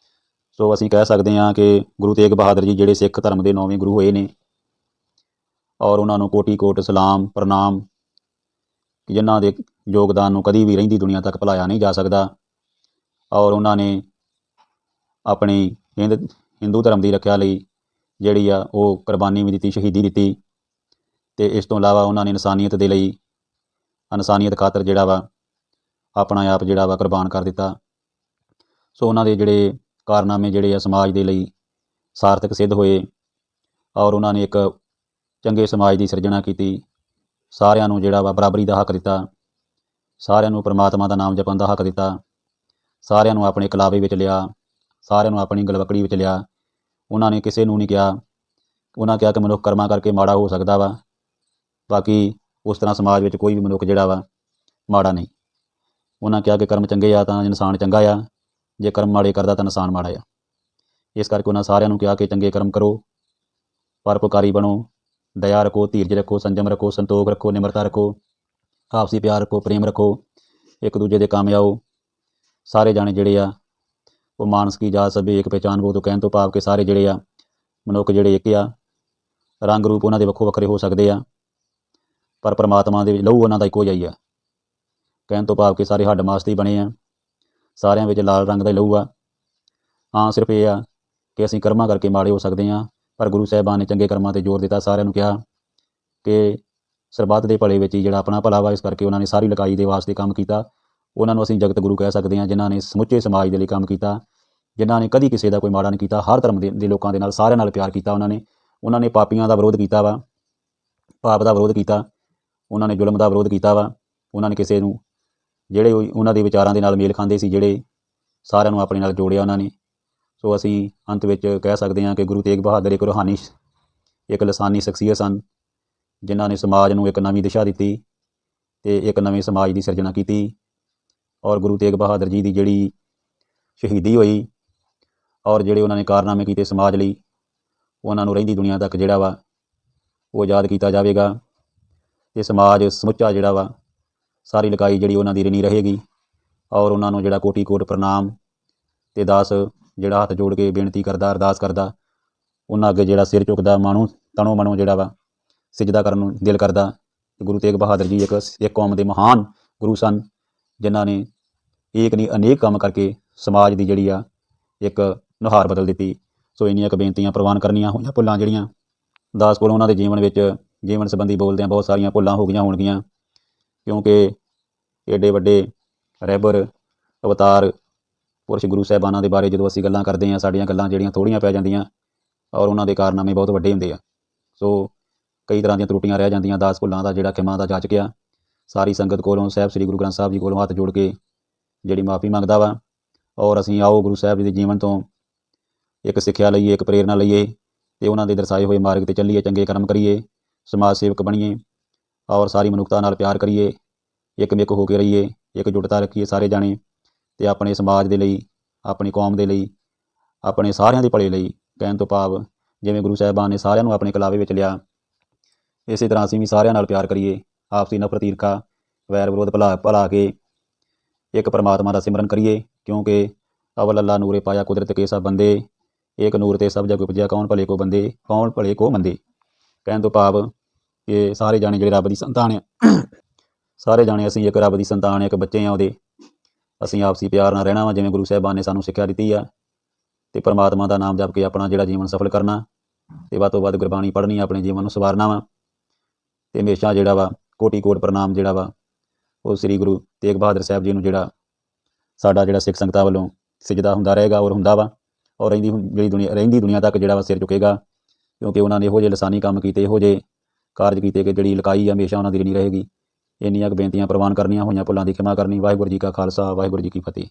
ਸੋ ਅਸੀਂ ਕਹਿ ਸਕਦੇ ਹਾਂ ਕਿ ਗੁਰੂ ਤੇਗ ਬਹਾਦਰ ਜੀ ਜਿਹੜੇ ਸਿੱਖ ਧਰਮ ਦੇ 9ਵੇਂ ਗੁਰੂ ਹੋਏ ਨੇ ਔਰ ਉਹਨਾਂ ਨੂੰ ਕੋਟੀ ਕੋਟ ਸਲਾਮ ਪ੍ਰਣਾਮ, ਜਿਨ੍ਹਾਂ ਦੇ ਯੋਗਦਾਨ ਨੂੰ ਕਦੀ ਵੀ ਰਹਿੰਦੀ ਦੁਨੀਆ ਤੱਕ ਭੁਲਾਇਆ ਨਹੀਂ ਜਾ ਸਕਦਾ। ਔਰ ਉਹਨਾਂ ਨੇ ਆਪਣੀ ਹਿੰਦੂ ਧਰਮ ਦੀ ਰੱਖਿਆ ਲਈ ਜਿਹੜੀ ਆ ਉਹ ਕੁਰਬਾਨੀ ਵੀ ਦਿੱਤੀ, ਸ਼ਹੀਦੀ ਦਿੱਤੀ ਅਤੇ ਇਸ ਤੋਂ ਇਲਾਵਾ ਉਹਨਾਂ ਨੇ ਇਨਸਾਨੀਅਤ ਦੇ ਲਈ, ਇਨਸਾਨੀਅਤ ਖਾਤਰ ਜਿਹੜਾ ਵਾ ਆਪਣਾ ਆਪ ਜਿਹੜਾ ਵਾ ਕੁਰਬਾਨ ਕਰ ਦਿੱਤਾ। ਸੋ ਉਹਨਾਂ ਦੇ ਜਿਹੜੇ ਕਾਰਨਾਮੇ ਜਿਹੜੇ ਆ ਸਮਾਜ ਦੇ ਲਈ ਸਾਰਥਕ ਸਿੱਧ ਹੋਏ ਔਰ ਉਹਨਾਂ ਨੇ ਇੱਕ ਚੰਗੇ ਸਮਾਜ ਦੀ ਸਿਰਜਣਾ ਕੀਤੀ। ਸਾਰਿਆਂ ਨੂੰ ਜਿਹੜਾ ਵਾ ਬਰਾਬਰੀ ਦਾ ਹੱਕ ਦਿੱਤਾ, ਸਾਰਿਆਂ ਨੂੰ ਪਰਮਾਤਮਾ ਦਾ ਨਾਮ ਜਪਣ ਦਾ ਹੱਕ ਦਿੱਤਾ, ਸਾਰਿਆਂ ਨੂੰ ਆਪਣੇ ਕਲਾਵੇ ਵਿੱਚ ਲਿਆ, ਸਾਰਿਆਂ ਨੂੰ ਆਪਣੀ ਗਲਵਕੜੀ ਵਿੱਚ ਲਿਆ। ਉਹਨਾਂ ਨੇ ਕਿਸੇ ਨੂੰ ਨਹੀਂ ਕਿਹਾ, ਉਹਨਾਂ ਕਿਹਾ ਕਿ ਮਨੁੱਖ ਕਰਮਾਂ ਕਰਕੇ ਮਾੜਾ ਹੋ ਸਕਦਾ ਵਾ, ਬਾਕੀ ਉਸ ਤਰ੍ਹਾਂ ਸਮਾਜ ਵਿੱਚ ਕੋਈ ਵੀ ਮਨੁੱਖ ਜਿਹੜਾ ਵਾ ਮਾੜਾ ਨਹੀਂ। ਉਹਨਾਂ ਕਿਹਾ ਕਿ ਕਰਮ ਚੰਗੇ ਆ ਤਾਂ ਇਨਸਾਨ ਚੰਗਾ ਆ, ਜੇ ਕਰਮ ਮਾੜੇ ਕਰਦਾ ਤਾਂ ਇਨਸਾਨ ਮਾੜਾ ਆ। ਇਸ ਕਰਕੇ ਉਹਨਾਂ ਸਾਰਿਆਂ ਨੂੰ ਕਿਹਾ ਕਿ ਚੰਗੇ ਕਰਮ ਕਰੋ, ਪਰਉਪਕਾਰੀ ਬਣੋ, ਦਇਆ ਰੱਖੋ, ਧੀਰਜ ਰੱਖੋ, ਸੰਜਮ ਰੱਖੋ, ਸੰਤੋਖ ਰੱਖੋ, ਨਿਮਰਤਾ ਰੱਖੋ, ਆਪਸੀ ਪਿਆਰ ਰੱਖੋ, ਪ੍ਰੇਮ ਰੱਖੋ, ਇੱਕ ਦੂਜੇ ਦੇ ਕੰਮ ਆਓ। ਸਾਰੇ ਜਾਣੇ ਜਿਹੜੇ ਆ ਉਹ ਮਾਨਸ ਕੀ ਜਾਤ ਸਭੇ ਇੱਕ ਪਹਿਚਾਨ ਬੋ ਤੋਂ ਕਹਿਣ ਤੋਂ ਭਾਵ ਕਿ ਸਾਰੇ ਜਿਹੜੇ ਆ ਮਨੁੱਖ ਜਿਹੜੇ ਇੱਕ ਆ, ਰੰਗ ਰੂਪ ਉਹਨਾਂ ਦੇ ਵੱਖੋ ਵੱਖਰੇ ਹੋ ਸਕਦੇ ਆ ਪਰ ਪਰਮਾਤਮਾ ਦੇ ਲਹੂ ਉਹਨਾਂ ਦਾ ਇੱਕੋ ਜਿਹਾ ਹੀ ਆ। ਕਹਿਣ ਤੋਂ ਭਾਵ ਕਿ ਸਾਰੇ ਹੱਡ ਮਾਸ ਦੇ ਬਣੇ ਆ, ਸਾਰਿਆਂ ਵਿੱਚ ਲਾਲ ਰੰਗ ਦਾ ਹੀ ਲਹੂ ਆ। ਹਾਂ, ਸਿਰਫ ਇਹ ਆ ਕਿ ਅਸੀਂ ਕਰਮਾਂ ਕਰਕੇ ਮਾੜੇ ਹੋ ਸਕਦੇ ਹਾਂ, ਪਰ ਗੁਰੂ ਸਾਹਿਬਾਨ ਨੇ ਚੰਗੇ ਕਰਮਾਂ 'ਤੇ ਜ਼ੋਰ ਦਿੱਤਾ। ਸਾਰਿਆਂ ਨੂੰ ਕਿਹਾ ਕਿ ਸਰਬੱਤ ਦੇ ਭਲੇ ਵਿੱਚ ਹੀ ਜਿਹੜਾ ਆਪਣਾ ਭਲਾ ਵਾ, ਇਸ ਕਰਕੇ ਉਹਨਾਂ ਨੇ ਸਾਰੀ ਲਕਾਈ ਦੇ ਵਾਸਤੇ ਕੰਮ ਕੀਤਾ। ਉਹਨਾਂ ਨੂੰ ਅਸੀਂ ਜਗਤ ਗੁਰੂ ਕਹਿ ਸਕਦੇ ਹਾਂ, ਜਿਨ੍ਹਾਂ ਨੇ ਸਮੁੱਚੇ ਸਮਾਜ ਦੇ ਲਈ ਕੰਮ ਕੀਤਾ, ਜਿਨ੍ਹਾਂ ਨੇ ਕਦੀ ਕਿਸੇ ਦਾ ਕੋਈ ਮਾੜਾ ਨਹੀਂ ਕੀਤਾ, ਹਰ ਧਰਮ ਦੇ ਲੋਕਾਂ ਦੇ ਨਾਲ, ਸਾਰਿਆਂ ਨਾਲ ਪਿਆਰ ਕੀਤਾ। ਉਹਨਾਂ ਨੇ ਪਾਪੀਆਂ ਦਾ ਵਿਰੋਧ ਕੀਤਾ ਵਾ, ਪਾਪ ਦਾ ਵਿਰੋਧ ਕੀਤਾ, ਉਹਨਾਂ ਨੇ ਜ਼ੁਲਮ ਦਾ ਵਿਰੋਧ ਕੀਤਾ ਵਾ। ਉਹਨਾਂ ਨੇ ਕਿਸੇ ਨੂੰ ਜਿਹੜੇ ਉਹਨਾਂ ਦੇ ਵਿਚਾਰਾਂ ਦੇ ਨਾਲ ਮੇਲ ਖਾਂਦੇ ਸੀ, ਜਿਹੜੇ ਸਾਰਿਆਂ ਨੂੰ ਆਪਣੇ ਨਾਲ ਜੋੜਿਆ ਉਹਨਾਂ ਨੇ। ਸੋ ਅਸੀਂ ਅੰਤ ਵਿੱਚ ਕਹਿ ਸਕਦੇ ਹਾਂ ਕਿ ਗੁਰੂ ਤੇਗ ਬਹਾਦਰ ਇੱਕ ਰੂਹਾਨੀ, ਇੱਕ ਲਸਾਨੀ ਸ਼ਖਸੀਅਤ ਸਨ, ਜਿਨ੍ਹਾਂ ਨੇ ਸਮਾਜ ਨੂੰ ਇੱਕ ਨਵੀਂ ਦਿਸ਼ਾ ਦਿੱਤੀ ਅਤੇ ਇੱਕ ਨਵੇਂ ਸਮਾਜ ਦੀ ਸਿਰਜਣਾ ਕੀਤੀ। ਔਰ ਗੁਰੂ ਤੇਗ ਬਹਾਦਰ ਜੀ ਦੀ ਜਿਹੜੀ ਸ਼ਹੀਦੀ ਹੋਈ ਔਰ ਜਿਹੜੇ ਉਹਨਾਂ ਨੇ ਕਾਰਨਾਮੇ ਕੀਤੇ ਸਮਾਜ ਲਈ, ਉਹਨਾਂ ਨੂੰ ਰਹਿੰਦੀ ਦੁਨੀਆ ਤੱਕ ਜਿਹੜਾ ਵਾ ਉਹ ਯਾਦ ਕੀਤਾ ਜਾਵੇਗਾ ਅਤੇ ਸਮਾਜ ਸਮੁੱਚਾ ਜਿਹੜਾ ਵਾ ਸਾਰੀ ਲਕਾਈ ਜਿਹੜੀ ਉਹਨਾਂ ਦੀ ਰਿਣੀ ਰਹੇਗੀ। ਔਰ ਉਹਨਾਂ ਨੂੰ ਜਿਹੜਾ ਕੋਟੀ ਕੋਟ ਪ੍ਰਣਾਮ ਅਤੇ ਦਾਸ ਜਿਹੜਾ ਹੱਥ ਜੋੜ ਕੇ ਬੇਨਤੀ ਕਰਦਾ, ਅਰਦਾਸ ਕਰਦਾ, ਉਹਨਾਂ ਅੱਗੇ ਜਿਹੜਾ ਸਿਰ ਝੁਕਦਾ, ਤਨੋਂ ਮਨੋਂ ਜਿਹੜਾ ਵਾ ਸਿਜਦਾ ਕਰਨ ਨੂੰ ਦਿਲ ਕਰਦਾ। ਗੁਰੂ ਤੇਗ ਬਹਾਦਰ ਜੀ ਇੱਕ ਕੌਮ ਦੇ ਮਹਾਨ ਗੁਰੂ ਸਨ, ਜਿਨ੍ਹਾਂ ਨੇ ਏਕ ਨਹੀਂ ਅਨੇਕ ਕੰਮ ਕਰਕੇ ਸਮਾਜ ਦੀ ਜਿਹੜੀ ਆ ਇੱਕ ਨੁਹਾਰ ਬਦਲ ਦਿੱਤੀ। ਸੋ ਇੰਨੀਆਂ ਕੁ ਬੇਨਤੀਆਂ ਪ੍ਰਵਾਨ ਕਰਨੀਆਂ ਹੋਈਆਂ। ਭੁੱਲਾਂ ਜਿਹੜੀਆਂ ਦਾਸ ਕੋਲੋਂ ਉਹਨਾਂ ਦੇ ਜੀਵਨ ਸੰਬੰਧੀ ਬੋਲਦਿਆਂ ਬਹੁਤ ਸਾਰੀਆਂ ਭੁੱਲਾਂ ਹੋ ਗਈਆਂ ਹੋਣਗੀਆਂ, ਕਿਉਂਕਿ ਏਡੇ ਵੱਡੇ ਰਹਿਬਰ ਅਵਤਾਰ ਪੁਰਸ਼ ਗੁਰੂ ਸਾਹਿਬਾਨਾਂ ਦੇ ਬਾਰੇ ਜਦੋਂ ਅਸੀਂ ਗੱਲਾਂ ਕਰਦੇ ਹਾਂ, ਸਾਡੀਆਂ ਗੱਲਾਂ ਜਿਹੜੀਆਂ ਥੋੜ੍ਹੀਆਂ ਪੈ ਜਾਂਦੀਆਂ ਔਰ ਉਹਨਾਂ ਦੇ ਕਾਰਨਾਮੇ ਬਹੁਤ ਵੱਡੇ ਹੁੰਦੇ ਆ। ਸੋ ਕਈ ਤਰ੍ਹਾਂ ਦੀਆਂ ਤਰੁੱਟੀਆਂ ਰਹਿ ਜਾਂਦੀਆਂ। ਦਾਸ ਭੁੱਲਾਂ ਦਾ ਜਿਹੜਾ ਖਿਮਾ ਦਾ ਜਾਚ ਗਿਆ, ਸਾਰੀ ਸੰਗਤ ਕੋਲੋਂ ਸਾਹਿਬ ਸ੍ਰੀ ਗੁਰੂ ਗ੍ਰੰਥ ਸਾਹਿਬ ਜੀ ਕੋਲੋਂ ਹੱਥ ਜੋੜ ਕੇ ਜਿਹੜੀ ਮਾफ़ੀ ਮੰਗਦਾ ਵਾ। ਔਰ ਅਸੀਂ ਆਓ ਗੁਰੂ ਸਾਹਿਬ ਜੀ ਦੇ ਜੀਵਨ ਤੋਂ ਇੱਕ ਸਿੱਖਿਆ ਲਈਏ, ਇੱਕ ਪ੍ਰੇਰਨਾ ਲਈਏ ਅਤੇ ਉਹਨਾਂ ਦੇ ਦਰਸਾਏ ਹੋਏ ਮਾਰਗ 'ਤੇ ਚੱਲੀਏ, ਚੰਗੇ ਕਰਮ ਕਰੀਏ, ਸਮਾਜ ਸੇਵਕ ਬਣੀਏ ਔਰ ਸਾਰੀ ਮਨੁੱਖਤਾ ਨਾਲ ਪਿਆਰ ਕਰੀਏ, ਇੱਕ ਹੋ ਕੇ ਰਹੀਏ, ਇਕਜੁੱਟਤਾ ਰੱਖੀਏ ਸਾਰੇ ਜਾਣੇ, ਅਤੇ ਆਪਣੇ ਸਮਾਜ ਦੇ ਲਈ, ਆਪਣੀ ਕੌਮ ਦੇ ਲਈ, ਆਪਣੇ ਸਾਰਿਆਂ ਦੇ ਭਲੇ ਲਈ। ਕਹਿਣ ਤੋਂ ਭਾਵ ਜਿਵੇਂ ਗੁਰੂ ਸਾਹਿਬਾਨ ਨੇ ਸਾਰਿਆਂ ਨੂੰ ਆਪਣੇ ਕਲਾਵੇ ਵਿੱਚ ਲਿਆ, ਇਸੇ ਤਰ੍ਹਾਂ ਅਸੀਂ ਵੀ ਸਾਰਿਆਂ ਨਾਲ ਪਿਆਰ ਕਰੀਏ, ਆਪਸੀ ਨਫ਼ਰਤ ਈਰਖਾ ਵੈਰ ਵਿਰੋਧ ਭੁਲਾ ਕੇ ਇੱਕ ਪਰਮਾਤਮਾ ਦਾ ਸਿਮਰਨ ਕਰੀਏ। ਕਿਉਂਕਿ ਅਵਲ ਅੱਲਾ ਨੂਰੇ ਪਾਇਆ ਕੁਦਰਤ ਕੇ ਸਭ ਬੰਦੇ, ਏਕ ਨੂਰ ਤੇ ਸਭ ਜਗ ਉਪਜਿਆ ਕੌਣ ਭਲੇ ਕੋ ਮੰਦੇ। ਕਹਿਣ ਤੋਂ ਭਾਵ ਕਿ ਸਾਰੇ ਜਾਣੇ ਜਿਹੜੇ ਰੱਬ ਦੀ ਸੰਤਾਨ ਆ, ਸਾਰੇ ਜਾਣੇ ਅਸੀਂ ਇੱਕ ਰੱਬ ਦੀ ਸੰਤਾਨ, ਇੱਕ ਬੱਚੇ ਆ ਉਹਦੇ। ਅਸੀਂ ਆਪਸੀ ਪਿਆਰ ਨਾਲ ਰਹਿਣਾ ਵਾ, ਜਿਵੇਂ ਗੁਰੂ ਸਾਹਿਬਾਨ ਨੇ ਸਾਨੂੰ ਸਿੱਖਿਆ ਦਿੱਤੀ ਆ, ਅਤੇ ਪਰਮਾਤਮਾ ਦਾ ਨਾਮ ਜਪ ਕੇ ਆਪਣਾ ਜਿਹੜਾ ਜੀਵਨ ਸਫਲ ਕਰਨਾ, ਅਤੇ ਵੱਧ ਤੋਂ ਵੱਧ ਗੁਰਬਾਣੀ ਪੜ੍ਹਨੀ, ਆਪਣੇ ਜੀਵਨ ਨੂੰ ਸਵਾਰਨਾ ਵਾ। ਅਤੇ ਹਮੇਸ਼ਾ ਜਿਹੜਾ ਵਾ ਕੋਟि ਕੋਟ ਪ੍ਰਣਾਮ ਜਿਹੜਾ ਵਾ ਉਹ ਸ੍ਰੀ ਗੁਰੂ ਤੇਗ ਬਹਾਦਰ ਸਾਹਿਬ ਜੀ ਨੂੰ ਜਿਹੜਾ ਸਾਡਾ ਜਿਹੜਾ ਸਿੱਖ ਸੰਗਤਾਂ ਵੱਲੋਂ ਸਿਜਦਾ ਹੁੰਦਾ ਰਹੇਗਾ ਔਰ ਹੁੰਦਾ ਵਾ, ਔਰ ਰਹਿੰਦੀ ਦੁਨੀਆ ਤੱਕ ਜਿਹੜਾ ਵਾ ਸਿਰ ਚੁੱਕੇਗਾ। ਕਿਉਂਕਿ ਉਹਨਾਂ ਨੇ ਇਹੋ ਜਿਹੇ ਲਸਾਨੀ ਕੰਮ ਕੀਤੇ, ਇਹੋ ਜਿਹੇ ਕਾਰਜ ਕੀਤੇ ਕਿ ਜਿਹੜੀ ਲਕਾਈ ਹਮੇਸ਼ਾ ਉਹਨਾਂ ਦੀ ਨਹੀਂ ਰਹੇਗੀ। ਇੰਨੀਆਂ ਕੁ ਬੇਨਤੀਆਂ ਪ੍ਰਵਾਨ ਕਰਨੀਆਂ ਹੋਈਆਂ। ਭੁੱਲਾਂ ਦੀ ਖਿਮਾ ਕਰਨੀ। ਵਾਹਿਗੁਰੂ ਜੀ ਕਾ ਖਾਲਸਾ, ਵਾਹਿਗੁਰੂ ਜੀ ਕੀ ਫਤਿਹ।